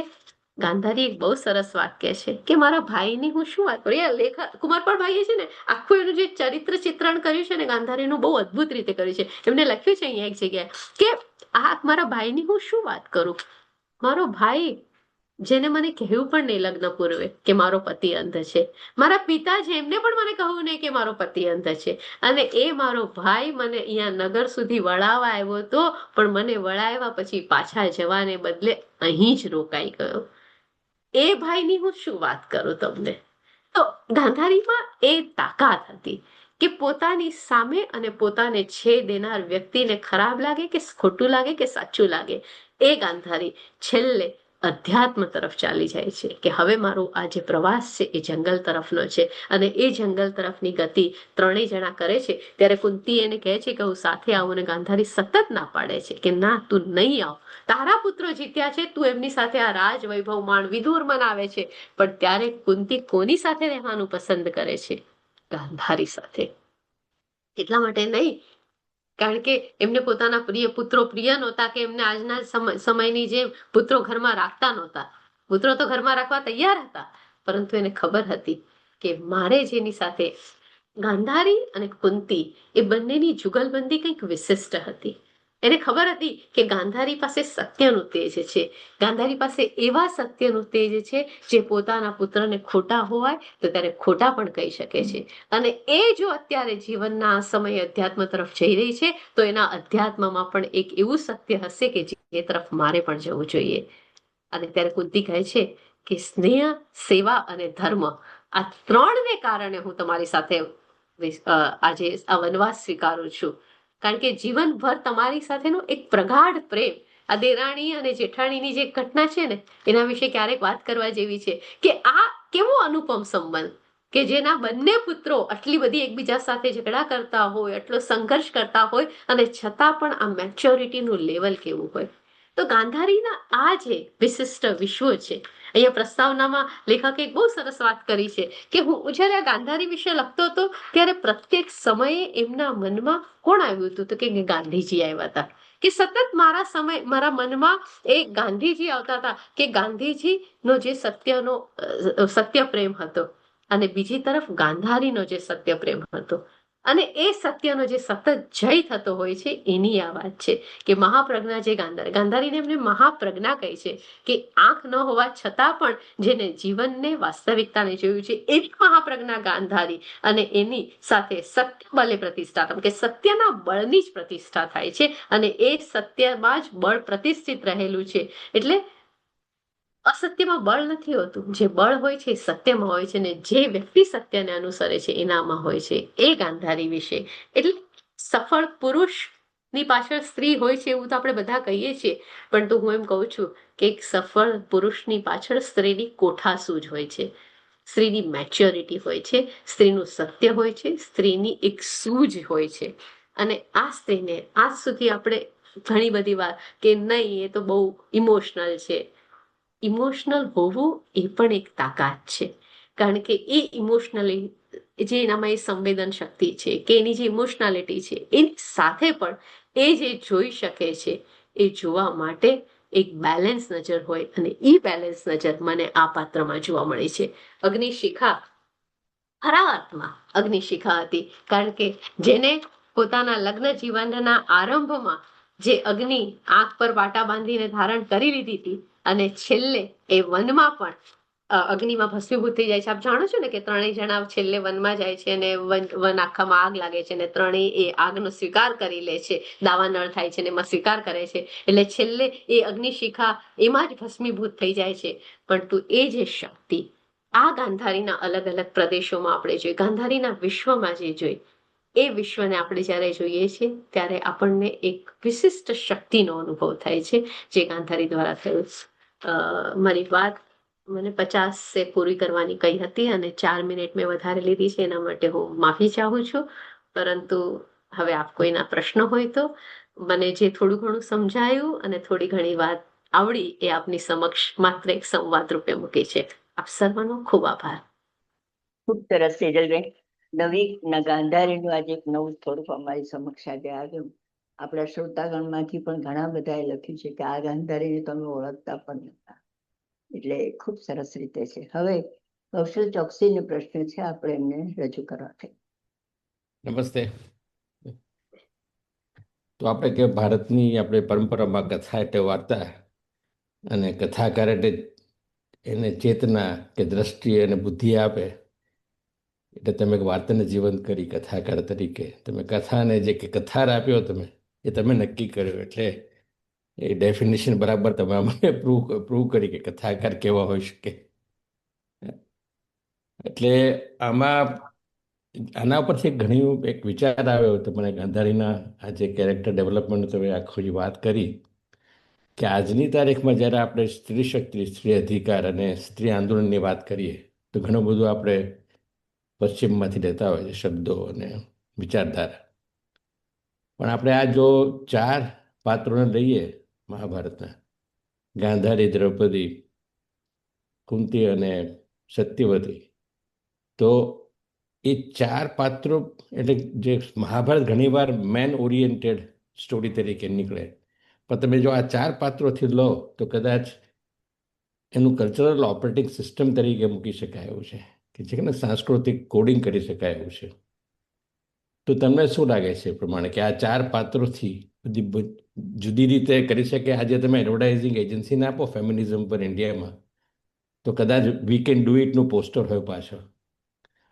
[SPEAKER 2] ગાંધારી એક બહુ સરસ વાક્ય છે કે મારા ભાઈની હું શું વાત કરું. એ લેખક કુમારપાળ ભાઈએ છે ને આખું એનું જે ચરિત્ર ચિત્રણ કર્યું છે ને ગાંધારીનું બહુ અદ્ભુત રીતે કર્યું છે. એમને લખ્યું છે અહીંયા એક જગ્યાએ કે આ મારા ભાઈની હું શું વાત કરું. મારો ભાઈ જેને મને કહ્યું પણ નહીં લગ્ન પૂર્વે કે મારો પતિ અંધ છે, મારા પિતા છે એમને પણ મને કહ્યું નહીં કે મારો પતિ અંધ છે, અને એ મારો ભાઈ મને અહીંયા નગર સુધી વળાવવા આવ્યો હતો પણ મને વળાવ્યા પછી પાછા જવાને બદલે અહીં જ રોકાઈ ગયો. એ ભાઈની હું શું વાત કરું તમને. તો ગાંધારીમાં એ તાકાત હતી કે પોતાની સામે અને પોતાને છેદ દેનાર વ્યક્તિને ખરાબ લાગે કે ખોટું લાગે કે સાચું લાગે, એ ગાંધારી છેલ્લે અધ્યાત્મ તરફ ચાલી જાય છે કે હવે મારો આ જે પ્રવાસ છે એ જંગલ તરફનો છે. અને એ જંગલ તરફની ગતિ ત્રણેય જણા કરે છે ત્યારે કુંતી એને કહે છે કે હું સાથે આવું, અને ગાંધારી સતત ના પાડે છે કે ના તું નહીં આવ, તારા પુત્રો જીત્યા છે, તું એમની સાથે આ રાજ વૈભવ માણ. વિદુર મનાવે છે પણ ત્યારે કુંતી કોની સાથે રહેવાનું પસંદ કરે છે? ગાંધારી સાથે. એટલા માટે નહીં કારણ કે એમને પોતાના પ્રિય પુત્રો પ્રિય નહોતા કે એમને આજના સમયની જેમ પુત્રો ઘરમાં રાખતા નહોતા. પુત્રો તો ઘરમાં રાખવા તૈયાર હતા, પરંતુ એને ખબર હતી કે મારે જેની સાથે ગાંધારી અને કુંતી એ બંનેની જુગલબંધી કંઈક વિશિષ્ટ હતી. એને ખબર હતી કે ગાંધારી પાસે સત્યનું તેજ છે, ગાંધારી પાસે એવા સત્યનું તેજ છે જે પોતાના પુત્રને ખોટા હોય તો ત્યારે ખોટા પણ કહી શકે છે. અને એ જો અત્યારે જીવનના આ સમયે અધ્યાત્મ તરફ જઈ રહી છે તો એના અધ્યાત્મમાં પણ એક એવું સત્ય હશે કે જે તરફ મારે પણ જવું જોઈએ. અને ત્યારે કુંતી કહે છે કે સ્નેહ, સેવા અને ધર્મ આ ત્રણને કારણે હું તમારી સાથે આજે આ વનવાસ સ્વીકારું છું. કારણ કે જીવનભર તમારી સાથેનો એક પ્રગાઢ પ્રેમ, આ દેરાણી અને જેઠાણીની જે ઘટના છે ને એના વિશે ક્યારેક વાત કરવા જેવી છે કે આ કેવો અનુપમ સંબંધ કે જેના બંને પુત્રો આટલી બધી એકબીજા સાથે ઝઘડા કરતા હોય, આટલો સંઘર્ષ કરતા હોય અને છતાં પણ આ મેચ્યોરિટીનું લેવલ કેવું હોય. તો ગાંધારીના આ જે વિશિષ્ટ વિશ્વ છે, અહીંયા પ્રસ્તાવનામાં લેખકે એક બહુ સરસ વાત કરી છે કે હું જ્યારે આ ગાંધારી વિશે લખતો હતો ત્યારે પ્રત્યેક સમયે એમના મનમાં કોણ આવ્યું હતું તો કે ગાંધીજી આવ્યા હતા. કે સતત મારા મનમાં એ ગાંધીજી આવતા હતા કે ગાંધીજીનો જે સત્ય પ્રેમ હતો અને બીજી તરફ ગાંધારીનો જે સત્ય પ્રેમ હતો. અને એ સત્યનો જે સતત જય થતો હોય છે એની આ વાત છે કે મહાપ્રજ્ઞા જે ગાંધારીને એમને મહાપ્રજ્ઞા કહી છે કે આંખ ન હોવા છતાં પણ જેને જીવનને વાસ્તવિકતાને જોયું છે એવી મહાપ્રજ્ઞા ગાંધારી. અને એની સાથે સત્ય બલે પ્રતિષ્ઠા કે સત્યના બળની જ પ્રતિષ્ઠા થાય છે અને એ સત્યમાં જ બળ પ્રતિષ્ઠિત રહેલું છે. એટલે અસત્યમાં બળ નથી હોતું, જે બળ હોય છે સત્યમાં હોય છે, ને જે વ્યક્તિ સત્યને અનુસરે છે એનામાં હોય છે. એ ગાંધારી વિશે. એટલે સફળ પુરુષની પાછળ સ્ત્રી હોય છે એવું તો આપણે બધા કહીએ છીએ, પણ તો હું એમ કહું છું કે એક સફળ પુરુષની પાછળ સ્ત્રીની કોઠાસૂઝ હોય છે, સ્ત્રીની મેચ્યોરિટી હોય છે, સ્ત્રીનું સત્ય હોય છે, સ્ત્રીની એક સૂઝ હોય છે. અને આ સ્ત્રીને આજ સુધી આપણે ઘણી બધી વાર કે નહીં એ તો બહુ ઇમોશનલ છે. ઇમોશનલ હોવું એ પણ એક તાકાત છે, કારણ કે એ ઇમોશનલી જે એનામાં એ સંવેદન શક્તિ છે કે એની જે ઇમોશનાલિટી છે એની સાથે પણ એ જે જોઈ શકે છે એ જોવા માટે એક બેલેન્સ નજર હોય, અને એ બેલેન્સ નજર મને આ પાત્રમાં જોવા મળે છે. અગ્નિશિખા ખરા અર્થમાં અગ્નિશિખા હતી, કારણ કે જેને પોતાના લગ્ન જીવનના આરંભમાં જે અગ્નિ આંખ પર પાટા બાંધીને ધારણ કરી લીધી હતી અને છેલ્લે એ વનમાં પણ અગ્નિમાં ભસ્મીભૂત થઈ જાય છે. આપ જાણો છો ને કે ત્રણેય જણા છેલ્લે વનમાં જાય છે અને વન આખામાં આગ લાગે છે અને ત્રણેય એ આગનો સ્વીકાર કરી લે છે, દાવાનળ થાય છે ને એમાં સ્વીકાર કરે છે, એટલે છેલ્લે એ અગ્નિશિખા એમાં જ ભસ્મીભૂત થઈ જાય છે. પરંતુ એ જે શક્તિ આ ગાંધારીના અલગ અલગ પ્રદેશોમાં આપણે જોઈએ, ગાંધારીના વિશ્વમાં જે જોઈએ, એ વિશ્વને આપણે જ્યારે જોઈએ છીએ ત્યારે આપણને એક વિશિષ્ટ શક્તિનો અનુભવ થાય છે જે ગાંધારી દ્વારા થયો. મારી વાત મને 50 પૂરી કરવાની કહી હતી અને 4 મિનિટ મેં વધારે લીધી છે, એના માટે હું માફી ચાહું છું. પરંતુ હવે આપ કોઈના પ્રશ્ન હોય તો મને જે થોડું ઘણું સમજાયું અને થોડી ઘણી વાત આવડી એ આપની સમક્ષ માત્ર એક સંવાદ રૂપે મૂકી છે. આપ સર્વનો ખૂબ આભાર.
[SPEAKER 1] ખૂબ સરસ સેજલબેન. ગાંધારીનું આજે એક નવું સ્વરૂપ અમારી સમક્ષ આજે આવ્યું. આપણા શ્રોતાગણમાંથી પણ ઘણા બધાએ લખ્યું છે કે આ ગાંધારીને તમે ઓળખતા પણ નતા, એટલે ખૂબ સરસ રીતે છે. હવે કૌશલ ચોકસીનો પ્રશ્ન છે, આપણે એમને રજૂ કરવા છે.
[SPEAKER 3] નમસ્તે. તો આપણે કે ભારતની આપણે પરંપરામાં કથા એટલે વાર્તા, અને કથાકાર એટલે એને ચેતના કે દ્રષ્ટિ અને બુદ્ધિ આપે. એટલે તમે વાર્તાને જીવંત કરી કથાકાર તરીકે. તમે કથાને જે કે કથાર આપ્યો એ તમે નક્કી કર્યો. એટલે એ ડેફિનેશન બરાબર તમે અમને પ્રૂવ કરી કે કથાકાર કેવા હોઈ શકે. એટલે આના ઉપરથી ઘણી એક વિચાર આવ્યો તો મને ગાંધારીના આ જે કેરેક્ટર ડેવલપમેન્ટ તમે આખું જે વાત કરી કે આજની તારીખમાં જ્યારે આપણે સ્ત્રી શક્તિ, સ્ત્રી અધિકાર અને સ્ત્રી આંદોલનની વાત કરીએ તો ઘણું બધું આપણે પશ્ચિમમાંથી લેતા હોય છે શબ્દો અને વિચારધારા. પણ આપણે આ જો 4 પાત્રોને લઈએ મહાભારતના, ગાંધારી, દ્રૌપદી, કુંતી અને સત્યવતી, તો એ 4 પાત્રો એટલે જે મહાભારત ઘણીવાર મેન ઓરિએન્ટેડ સ્ટોરી તરીકે નીકળે, પણ તમે જો આ 4 પાત્રોથી લો તો કદાચ એનું કલ્ચરલ ઓપરેટિંગ સિસ્ટમ તરીકે મૂકી શકાય એવું છે કે જેને સાંસ્કૃતિક કોડિંગ કરી શકાય એવું છે. તો તમને શું લાગે છે એ પ્રમાણે કે આ 4 પાત્રોથી બધી જુદી રીતે કરી શકે? આજે તમે એડવર્ટાઇઝિંગ એજન્સીને આપો ફેમિનિઝમ પર ઇન્ડિયામાં તો કદાચ વી કેન ડુ ઇટનું પોસ્ટર હોય પાછળ.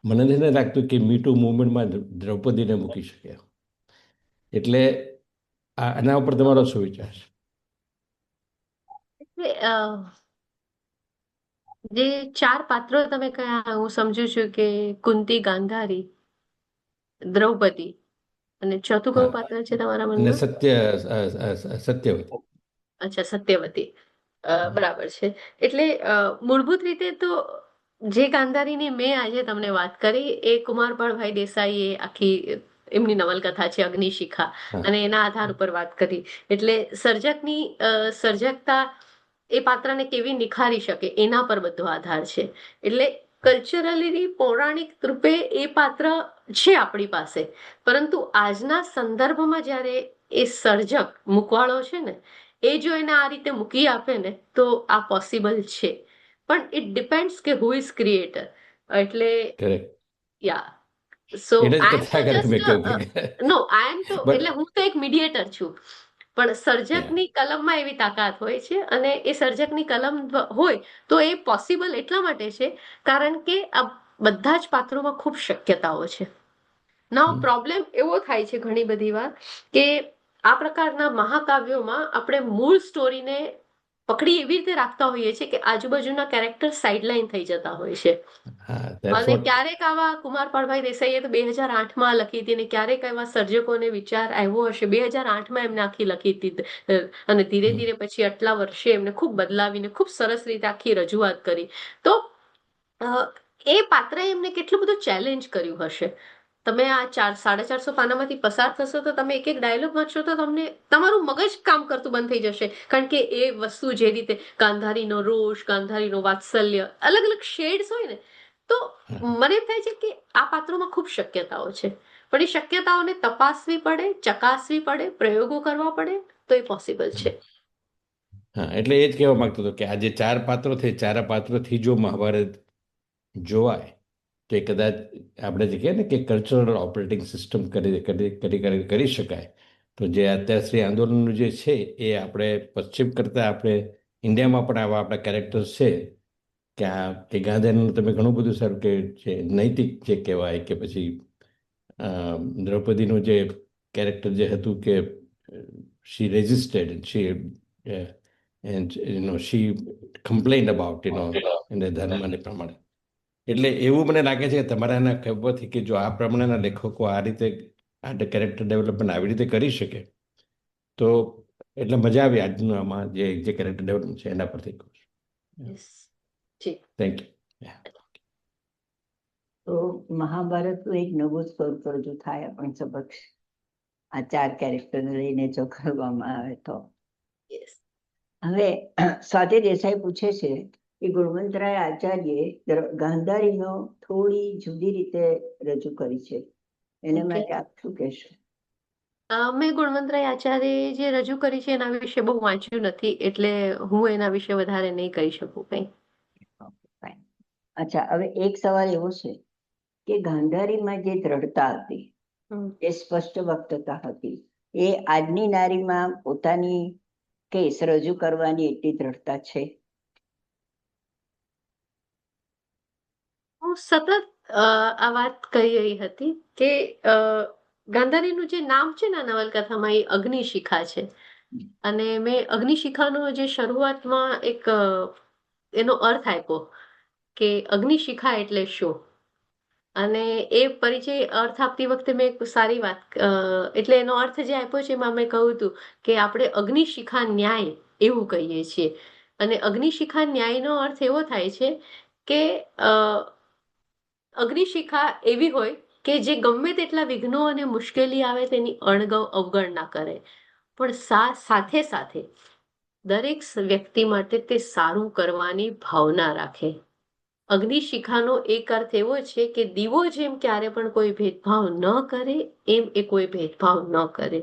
[SPEAKER 3] મને નથી લાગતું કે મી ટુ મુવમેન્ટમાં દ્રૌપદીને મૂકી શકે. એટલે આના ઉપર તમારો શું વિચાર છે?
[SPEAKER 2] જે 4 પાત્રો તમે કયા, હું સમજુ છું કે કુંતી, ગાંધારી, દ્રૌપદી અને ચોથું કયું પાત્ર છે તમારા
[SPEAKER 3] અને
[SPEAKER 2] મનમાં?
[SPEAKER 3] સત્યવતી.
[SPEAKER 2] અચ્છા, સત્યવતી. બરાબર છે. એટલે મૂળભૂત રીતે તો જે ગાંધારીની મેં આજે તમને વાત કરી એ કુમારપાળભાઈ દેસાઈએ આખી એમની નવલકથા છે અગ્નિશિખા, અને એના આધાર ઉપર વાત કરી. એટલે સર્જકતા એ પાત્રને કેવી નિખારી શકે એના પર બધો આધાર છે. એટલે કલ્ચરલી પૌરાણિક રૂપે એ પાત્ર છે આપણી પાસે, પરંતુ આજના સંદર્ભમાં જ્યારે એ સર્જક મૂકવાળો છે ને એ જો એને આ રીતે મૂકી આપે ને તો આ પોસિબલ છે. પણ ઇટ ડિપેન્ડ્સ કે હુ ઇઝ ક્રિએટર. એટલે યા સો નો આઈ એમ તો એટલે હું તો એક મીડિયેટર છું, પણ સર્જકની કલમમાં એવી તાકાત હોય છે અને એ સર્જકની કલમ હોય તો એ પોસિબલ એટલા માટે છે કારણ કે આ બધા જ પાત્રોમાં ખૂબ શક્યતાઓ છે. નાવ પ્રોબ્લેમ એવો થાય છે ઘણી બધી વાર કે આ પ્રકારના મહાકાવ્યોમાં આપણે મૂળ સ્ટોરીને પકડી એવી રીતે રાખતા હોઈએ છીએ કે આજુબાજુના કેરેક્ટર સાઇડલાઇન થઈ જતા હોય છે. અને ક્યારેક આવા કુમારપાળભાઈ દેસાઈએ તો 2008માં લખી હતી અને ક્યારેક એવા સર્જકોને વિચાર આવ્યો હશે 2008માં એમને આખી લખી હતી અને ધીરે ધીરે પછી આટલા વર્ષે એમને ખૂબ બદલાવીને ખૂબ સરસ રીતે આખી રજૂઆત કરી. તો એ પાત્રએ એમને કેટલું બધું ચેલેન્જ કર્યું હશે. તમે આ 450 પાનામાંથી પસાર થશો તો તમે એક એક ડાયલોગ વાંચશો તો તમને તમારું મગજ કામ કરતું બંધ થઈ જશે, કારણ કે એ વસ્તુ જે રીતે ગાંધારીનો રોષ, ગાંધારીનો વાત્સલ્ય, અલગ અલગ શેડ્સ હોય ને, તો મને એમ થાય છે કે આ પાત્રોમાં ખૂબ શક્યતાઓ છે, પણ એ શક્યતાઓને તપાસવી પડે, ચકાસવી પડે, પ્રયોગો કરવા પડે તો એ પોસિબલ છે.
[SPEAKER 3] હા, એટલે એ જ કહેવા માંગતો હતો કે આ જે 4 પાત્રો છે, 4 પાત્રોથી જો મહાભારત જોવાય તો એ કદાચ આપણે જે કહીએ ને કે કલ્ચરલ ઓપરેટિંગ સિસ્ટમ કરી શકાય. તો જે અત્યારે શ્રી આંદોલનનું જે છે એ આપણે પશ્ચિમ કરતાં આપણે ઇન્ડિયામાં પણ આવા આપણા કેરેક્ટર્સ છે કે કે ગાંધીનું તમે ઘણું બધું સારું કે જે નૈતિક જે કહેવાય કે પછી દ્રૌપદીનું જે કેરેક્ટર જે હતું કે શી રેઝિસ્ટેડ શી કમ્પ્લેન અબાઉટ એને ધર્મને પ્રમાણે. એટલે એવું મને લાગે છે કે તમારા એના કહેવાથી કે જો આ પ્રમાણેના લેખકો આ રીતે આ કેરેક્ટર ડેવલપમેન્ટ આવી રીતે કરી શકે તો એટલે મજા આવી આજનું આમાં જે કેરેક્ટર ડેવલપમેન્ટ છે એના પરથી કહું છું.
[SPEAKER 2] Yes. જી.
[SPEAKER 3] Thank you.
[SPEAKER 1] તો મહાભારતનું એક નવું સ્વરૂપ રજૂ થાય આપણી સમક્ષ આ 4 કેરેક્ટરને લઈને જો કરવામાં આવે તો.
[SPEAKER 2] Yes.
[SPEAKER 1] હવે સ્વાતિ દેસાઈ પૂછે છે કે ગુણવંતરાય આચાર્યે ગાંધારીનો થોડી જુદી રીતે રજૂ કરી છે, એને
[SPEAKER 2] Okay.
[SPEAKER 1] માટે આપ શું કહેશો?
[SPEAKER 2] મેં ગુણવંતરાય આચાર્ય જે રજૂ કરી છે એના વિશે બહુ વાંચ્યું નથી, એટલે હું એના વિશે વધારે નહીં કહી શકું કંઈ.
[SPEAKER 1] Fine. અચ્છા, હવે એક સવાલ એવો છે કે ગાંધારીમાં જે દ્રઢતા હતી, જે સ્પષ્ટ વક્તતા હતી, એ આજની નારીમાં પોતાની કેસ રજૂ કરવાની એટલી દ્રઢતા છે?
[SPEAKER 2] હું સતત આ વાત કહી રહી હતી કે ગાંધારીનું જે નામ છે ને આ નવલકથામાં એ અગ્નિશિખા છે, અને મેં અગ્નિશિખાનો જે શરૂઆતમાં એક એનો અર્થ આપ્યો કે અગ્નિશિખા એટલે શું, અને એ પરિચય અર્થ આપતી વખતે મેં એક સારી વાત એટલે એનો અર્થ જે આપ્યો છે એમાં મેં કહ્યું હતું કે આપણે અગ્નિશિખા ન્યાય એવું કહીએ છીએ, અને અગ્નિશિખા ન્યાયનો અર્થ એવો થાય છે કે અગ્નિશિખા એવી હોય કે જે ગમે તેટલા વિઘ્નો અને મુશ્કેલી આવે તેની અવગણના કરે, પણ સાથે સાથે દરેક વ્યક્તિ માટે તે સારું કરવાની ભાવના રાખે. અગ્નિશિખાનો એક અર્થ એવો છે કે દીવો જેમ ક્યારે પણ કોઈ ભેદભાવ ન કરે એમ એ કોઈ ભેદભાવ ન કરે.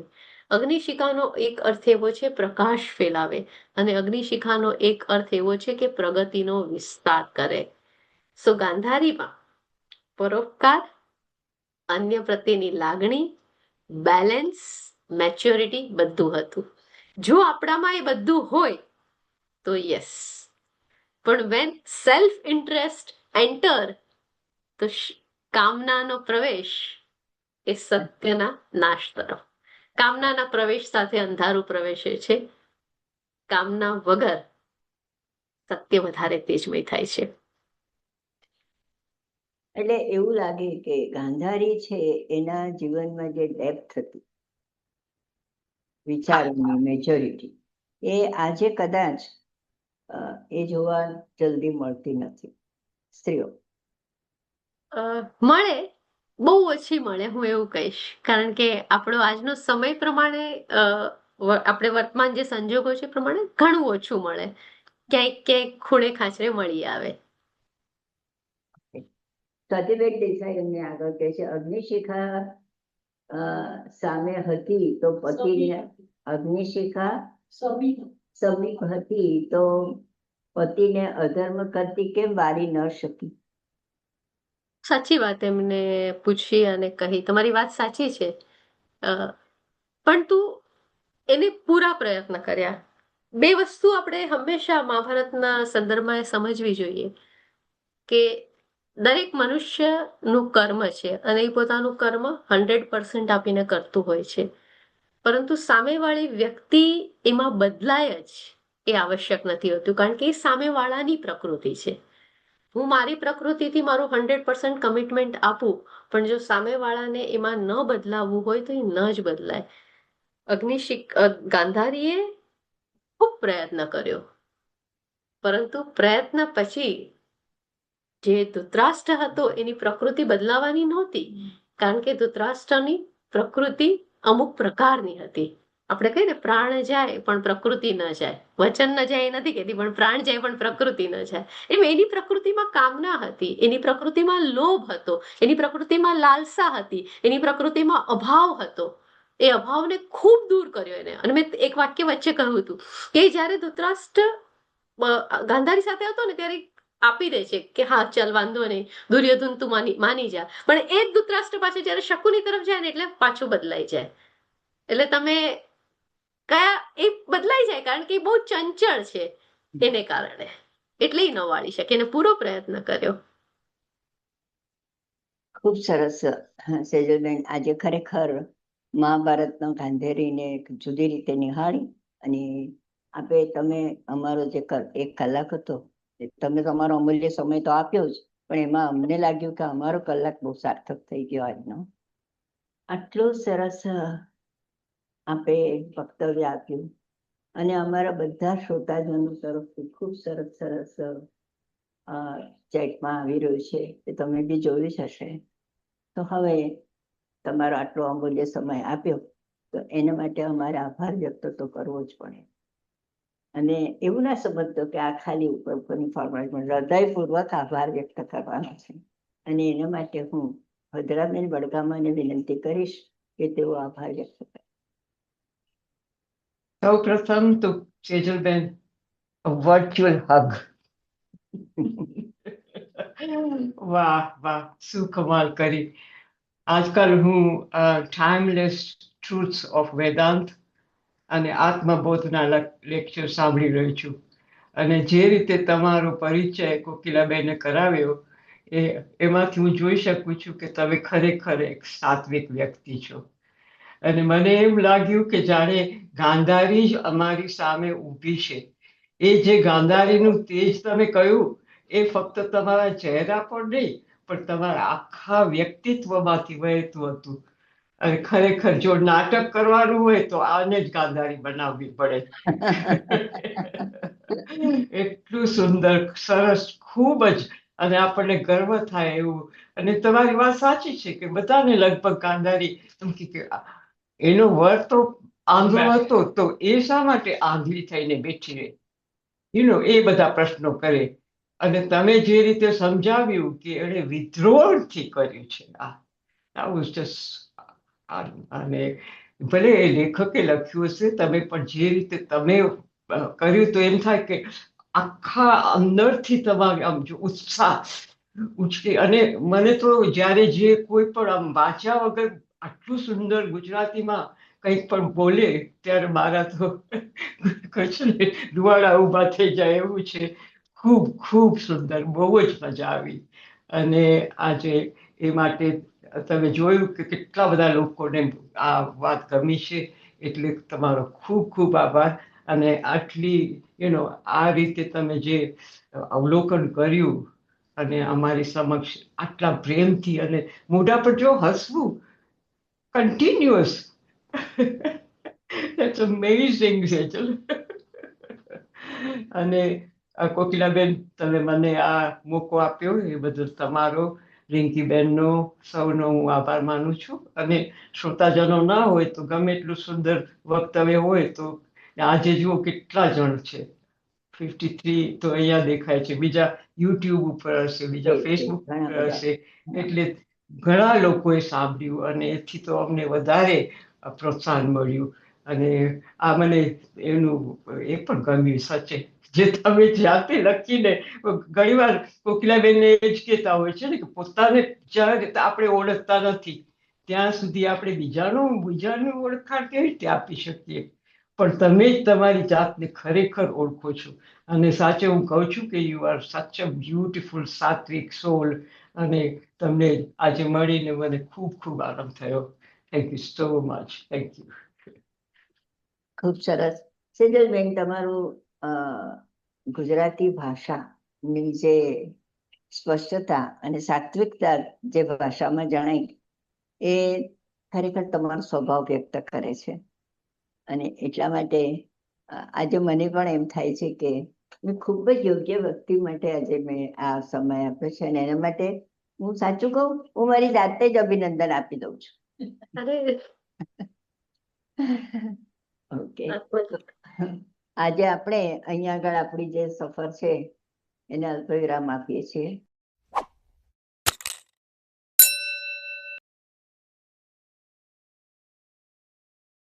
[SPEAKER 2] અગ્નિશિખાનો એક અર્થ એવો છે પ્રકાશ ફેલાવે, અને અગ્નિશિખાનો એક અર્થ એવો છે કે પ્રગતિનો વિસ્તાર કરે. સો ગાંધારીમાં પરોપકાર, અન્ય પ્રત્યેની લાગણી, બેલેન્સ, મેચ્યોરિટી બધું હતું. જો આપણામાં એ બધું હોય તો યસ, પણ વેન સેલ્ફ ઇન્ટરેસ્ટ એન્ટર તો કામનાનો પ્રવેશ એ સત્યના નાશ તરફ. કામનાના પ્રવેશ સાથે અંધારું પ્રવેશે છે, કામના વગર સત્ય વધારે તેજમય થાય છે.
[SPEAKER 1] એટલે એવું લાગે કે ગાંધારી છે એના જીવનમાં જે ડેપ્થ હતી, વિચારોની મેજોરિટી, એ આજે કદાચ એ જોવા જલ્દી મળતી નથી સ્ત્રીઓ.
[SPEAKER 2] મળે, બહુ ઓછી મળે હું એવું કહીશ, કારણ કે આપણો આજનો સમય પ્રમાણે આપણે વર્તમાન જે સંજોગો છે પ્રમાણે ઘણું ઓછું મળે, ક્યાંક ક્યાંક ખૂણે ખાંચરે મળી આવે.
[SPEAKER 1] સ્વાતિબેન દેસાઈ અમને આગળ કહે છે અગ્નિશિખા સામે હતી તો પતિને અગ્નિશિખા સમીપ હતી તો પતિને અધર્મ કરતી કેમ વારી ન શકી?
[SPEAKER 2] સાચી વાત એમને પૂછી અને કહી, તમારી વાત સાચી છે, પણ તું એને પૂરા પ્રયત્ન કર્યા. બે વસ્તુ આપણે હંમેશા મહાભારતના સંદર્ભમાં સમજવી જોઈએ કે દરેક મનુષ્યનું કર્મ છે અને એ પોતાનું કર્મ 100% આપીને કરતું હોય છે, પરંતુ સામેવાળી વ્યક્તિ એમાં બદલાય જ એ આવશ્યક નથી હોતું, કારણ કે એ સામેવાળાની પ્રકૃતિ છે. હું મારી પ્રકૃતિથી મારું 100% કમિટમેન્ટ આપું, પણ જો સામેવાળાને એમાં ન બદલાવવું હોય તો એ ન જ બદલાય. ગાંધારીએ ખૂબ પ્રયત્ન કર્યો, પરંતુ પ્રયત્ન પછી જે ધૃતરાષ્ટ્ર હતો એની પ્રકૃતિ બદલાવાની નહોતી, કારણ કે ધૃતરાષ્ટ્રની પ્રકૃતિ અમુક પ્રકારની હતી. આપણે કહીએ ને પ્રાણ જાય પણ પ્રકૃતિ ન જાય, વચન ન જાય એ નથી કહેતી, પણ પ્રાણ જાય પણ પ્રકૃતિ ન જાય. એમ એની પ્રકૃતિમાં કામના હતી, એની પ્રકૃતિમાં લોભ હતો, એની પ્રકૃતિમાં લાલસા હતી, એની પ્રકૃતિમાં અભાવ હતો. એ અભાવને ખૂબ દૂર કર્યો એને. અને મેં એક વાક્ય વચ્ચે કહ્યું હતું કે જ્યારે ધૃતરાષ્ટ્ર ગાંધારી સાથે હતો ને ત્યારે આપી દે છે કે હા ચાલ વાંધો નહીં દુર્યોધન તું માની જા, પણ એ જ ધૃતરાષ્ટ્ર પાછળ જયારે શકુની તરફ જાય ને એટલે પાછું બદલાઈ જાય. એટલે તમે એ બદલાઈ જાય કારણ કે એ બહુ ચંચળ છે એને કારણે. એટલે ન વાળી શકે એને પૂરો પ્રયત્ન કર્યો.
[SPEAKER 1] ખૂબ સરસ. સેજલબેન, આજે ખરેખર મહાભારતનો ગાંધેરીને એક જુદી રીતે નિહાળી, અને તમે અમારો જે એક કલાક હતો, તમે તમારો અમૂલ્ય સમય તો આપ્યો જ, પણ એમાં અમને લાગ્યું કે અમારો કલાક બહુ સાર્થક થઈ ગયો આજનો. આટલું સરસ આપે વક્તવ્ય આપ્યું, અને અમારા બધા શ્રોતાજનો તરફથી ખૂબ સરસ સરસ ચેટમાં આવી રહ્યું છે, એ તમે બી જોયું જ હશે. તો હવે તમારો આટલો અમૂલ્ય સમય આપ્યો, તો એના માટે અમારે આભાર વ્યક્ત તો કરવો જ પડે. અને એવું ના સમજતો કે આ ખાલી ઉપર ઉપરની ફોર્મેટ, પણ હૃદયપૂર્વક આભાર વ્યક્ત કરવાનો છે. અને એના માટે હું ભદ્રાબેન વડગામાને વિનંતી કરીશ કે તેઓ આભાર વ્યક્ત કરે.
[SPEAKER 4] સૌ પ્રથમ તો સેજલબેન, વર્ચ્યુઅલ હગ. વાહ વાહ, શું કમાલ કરી. આજકાલ હું ટાઈમલેસ ટ્રુથ્સ ઓફ વેદાંત અને આત્મબોધના લેક્ચર સાંભળી રહી છું, અને જે રીતે તમારો પરિચય કોકિલાબેને કરાવ્યો, એમાંથી હું જોઈ શકું છું કે તમે ખરેખર એક સાત્વિક વ્યક્તિ છો. અને મને એમ લાગ્યું કે જાણે ગાંધારી જ અમારી સામે ઊભી છે. એ જે ગાંધારીનું તેજ તમે કહ્યું, એ ફક્ત તમારા ચહેરા પર નહીં, પણ તમારા આખા વ્યક્તિત્વમાંથી વહેતું હતું. અને ખરેખર જો નાટક કરવાનું હોય તો આને જ ગાંધારી બનાવવી પડે. એટલું સુંદર, સરસ, ખૂબ જ. અને આપણને ગર્વ થાય એવું. અને તમારી વાત સાચી છે કે બધાને લગભગ ગાંધારી એમ કે એનો વર તો આંધળો હતો, તો એ શા માટે આંધળી થઈને બેઠી રહે, એ બધા પ્રશ્નો કરે. અને તમે જે રીતે સમજાવ્યું કે એણે વિદ્રોહથી કર્યું છે, અને ભલે એ લેખકે લખ્યું હશે, તમે પણ જે રીતે તમે કર્યું, તો એમ થાય કે આખા અંદરથી તમારે આમ જો ઉત્સાહ ઉચકે. અને મને તો જ્યારે જે કોઈ પણ આમ વાંચ્યા વગર આટલું સુંદર ગુજરાતીમાં કંઈક પણ બોલે, ત્યારે મારા તો રૂવાડા ઊભા થઈ જાય એવું છે. ખૂબ ખૂબ સુંદર, બહુ જ મજા આવી. અને આજે એ માટે તમે જોયું કે કેટલા બધા લોકોને આ વાત ગમી છે, એટલે તમારો ખૂબ ખૂબ આભાર. અને આટલી આ રીતે તમે જે અવલોકન કર્યું અને અમારી સમક્ષ આટલા પ્રેમથી, અને મોઢા પર જો હસવું કન્ટિન્યુઅસ, That's amazing, સેજલ. અને કોકિલાબેન, તમે મને આ મોકો આપ્યો એ બદલ તમારો, રિંકીબેનનો, સૌનો હું આભાર માનું છું. અને શ્રોતાજનો ના હોય તો ગમે એટલું સુંદર વક્તવ્ય હોય તો આજે જુઓ કેટલા જણ છે, 53 તો અહીંયા દેખાય છે, બીજા યુટ્યુબ ઉપર હશે, બીજા ફેસબુક
[SPEAKER 1] ઘણા
[SPEAKER 4] ઉપર
[SPEAKER 1] બધા.
[SPEAKER 4] હશે. એટલે ઘણા લોકોએ સાંભળ્યું, અને એથી તો અમને વધારે પ્રોત્સાહન મળ્યું. અને આ મને એનું એ પણ ગમ્યું સાચે, જે તમે જાતે લખીને. ઘણીવાર કોકિલાબેન એ જ કહેતા હોય છે ને કે પોતાને જ્યારે આપણે ઓળખતા નથી ત્યાં સુધી આપણે બીજાનું ઓળખાણ કેવી રીતે આપી શકીએ, પણ તમે જ તમારી જાતને ખરેખર ઓળખો છો. અને સાચે હું કહું છું કે યુ આર સચ અ બ્યુટીફુલ સાત્વિક સોલ. અને તમને આજે મળીને મને ખૂબ ખૂબ આનંદ થયો. Thank you so much. Thank you.
[SPEAKER 1] ખૂબ સરસ. સેજલબેન, તમારું ગુજરાતી ભાષાની જે સ્પષ્ટતા અને સાત્વિકતા જે ભાષામાં જણાય, એ ખરેખર તમારો સ્વભાવ વ્યક્ત કરે છે. અને એટલા માટે આજે મને પણ એમ થાય છે કે મેં ખૂબ જ યોગ્ય વ્યક્તિ માટે આજે મેં આ સમય આપ્યો છે, અને એના માટે હું સાચું કહું, હું મારી જાતે જ અભિનંદન આપી દઉં છું. ઓકે. આજે આપણે અહીંયા આગળ આપણી જે સફર છે એને અલ્પવિરામ આપીએ છીએ.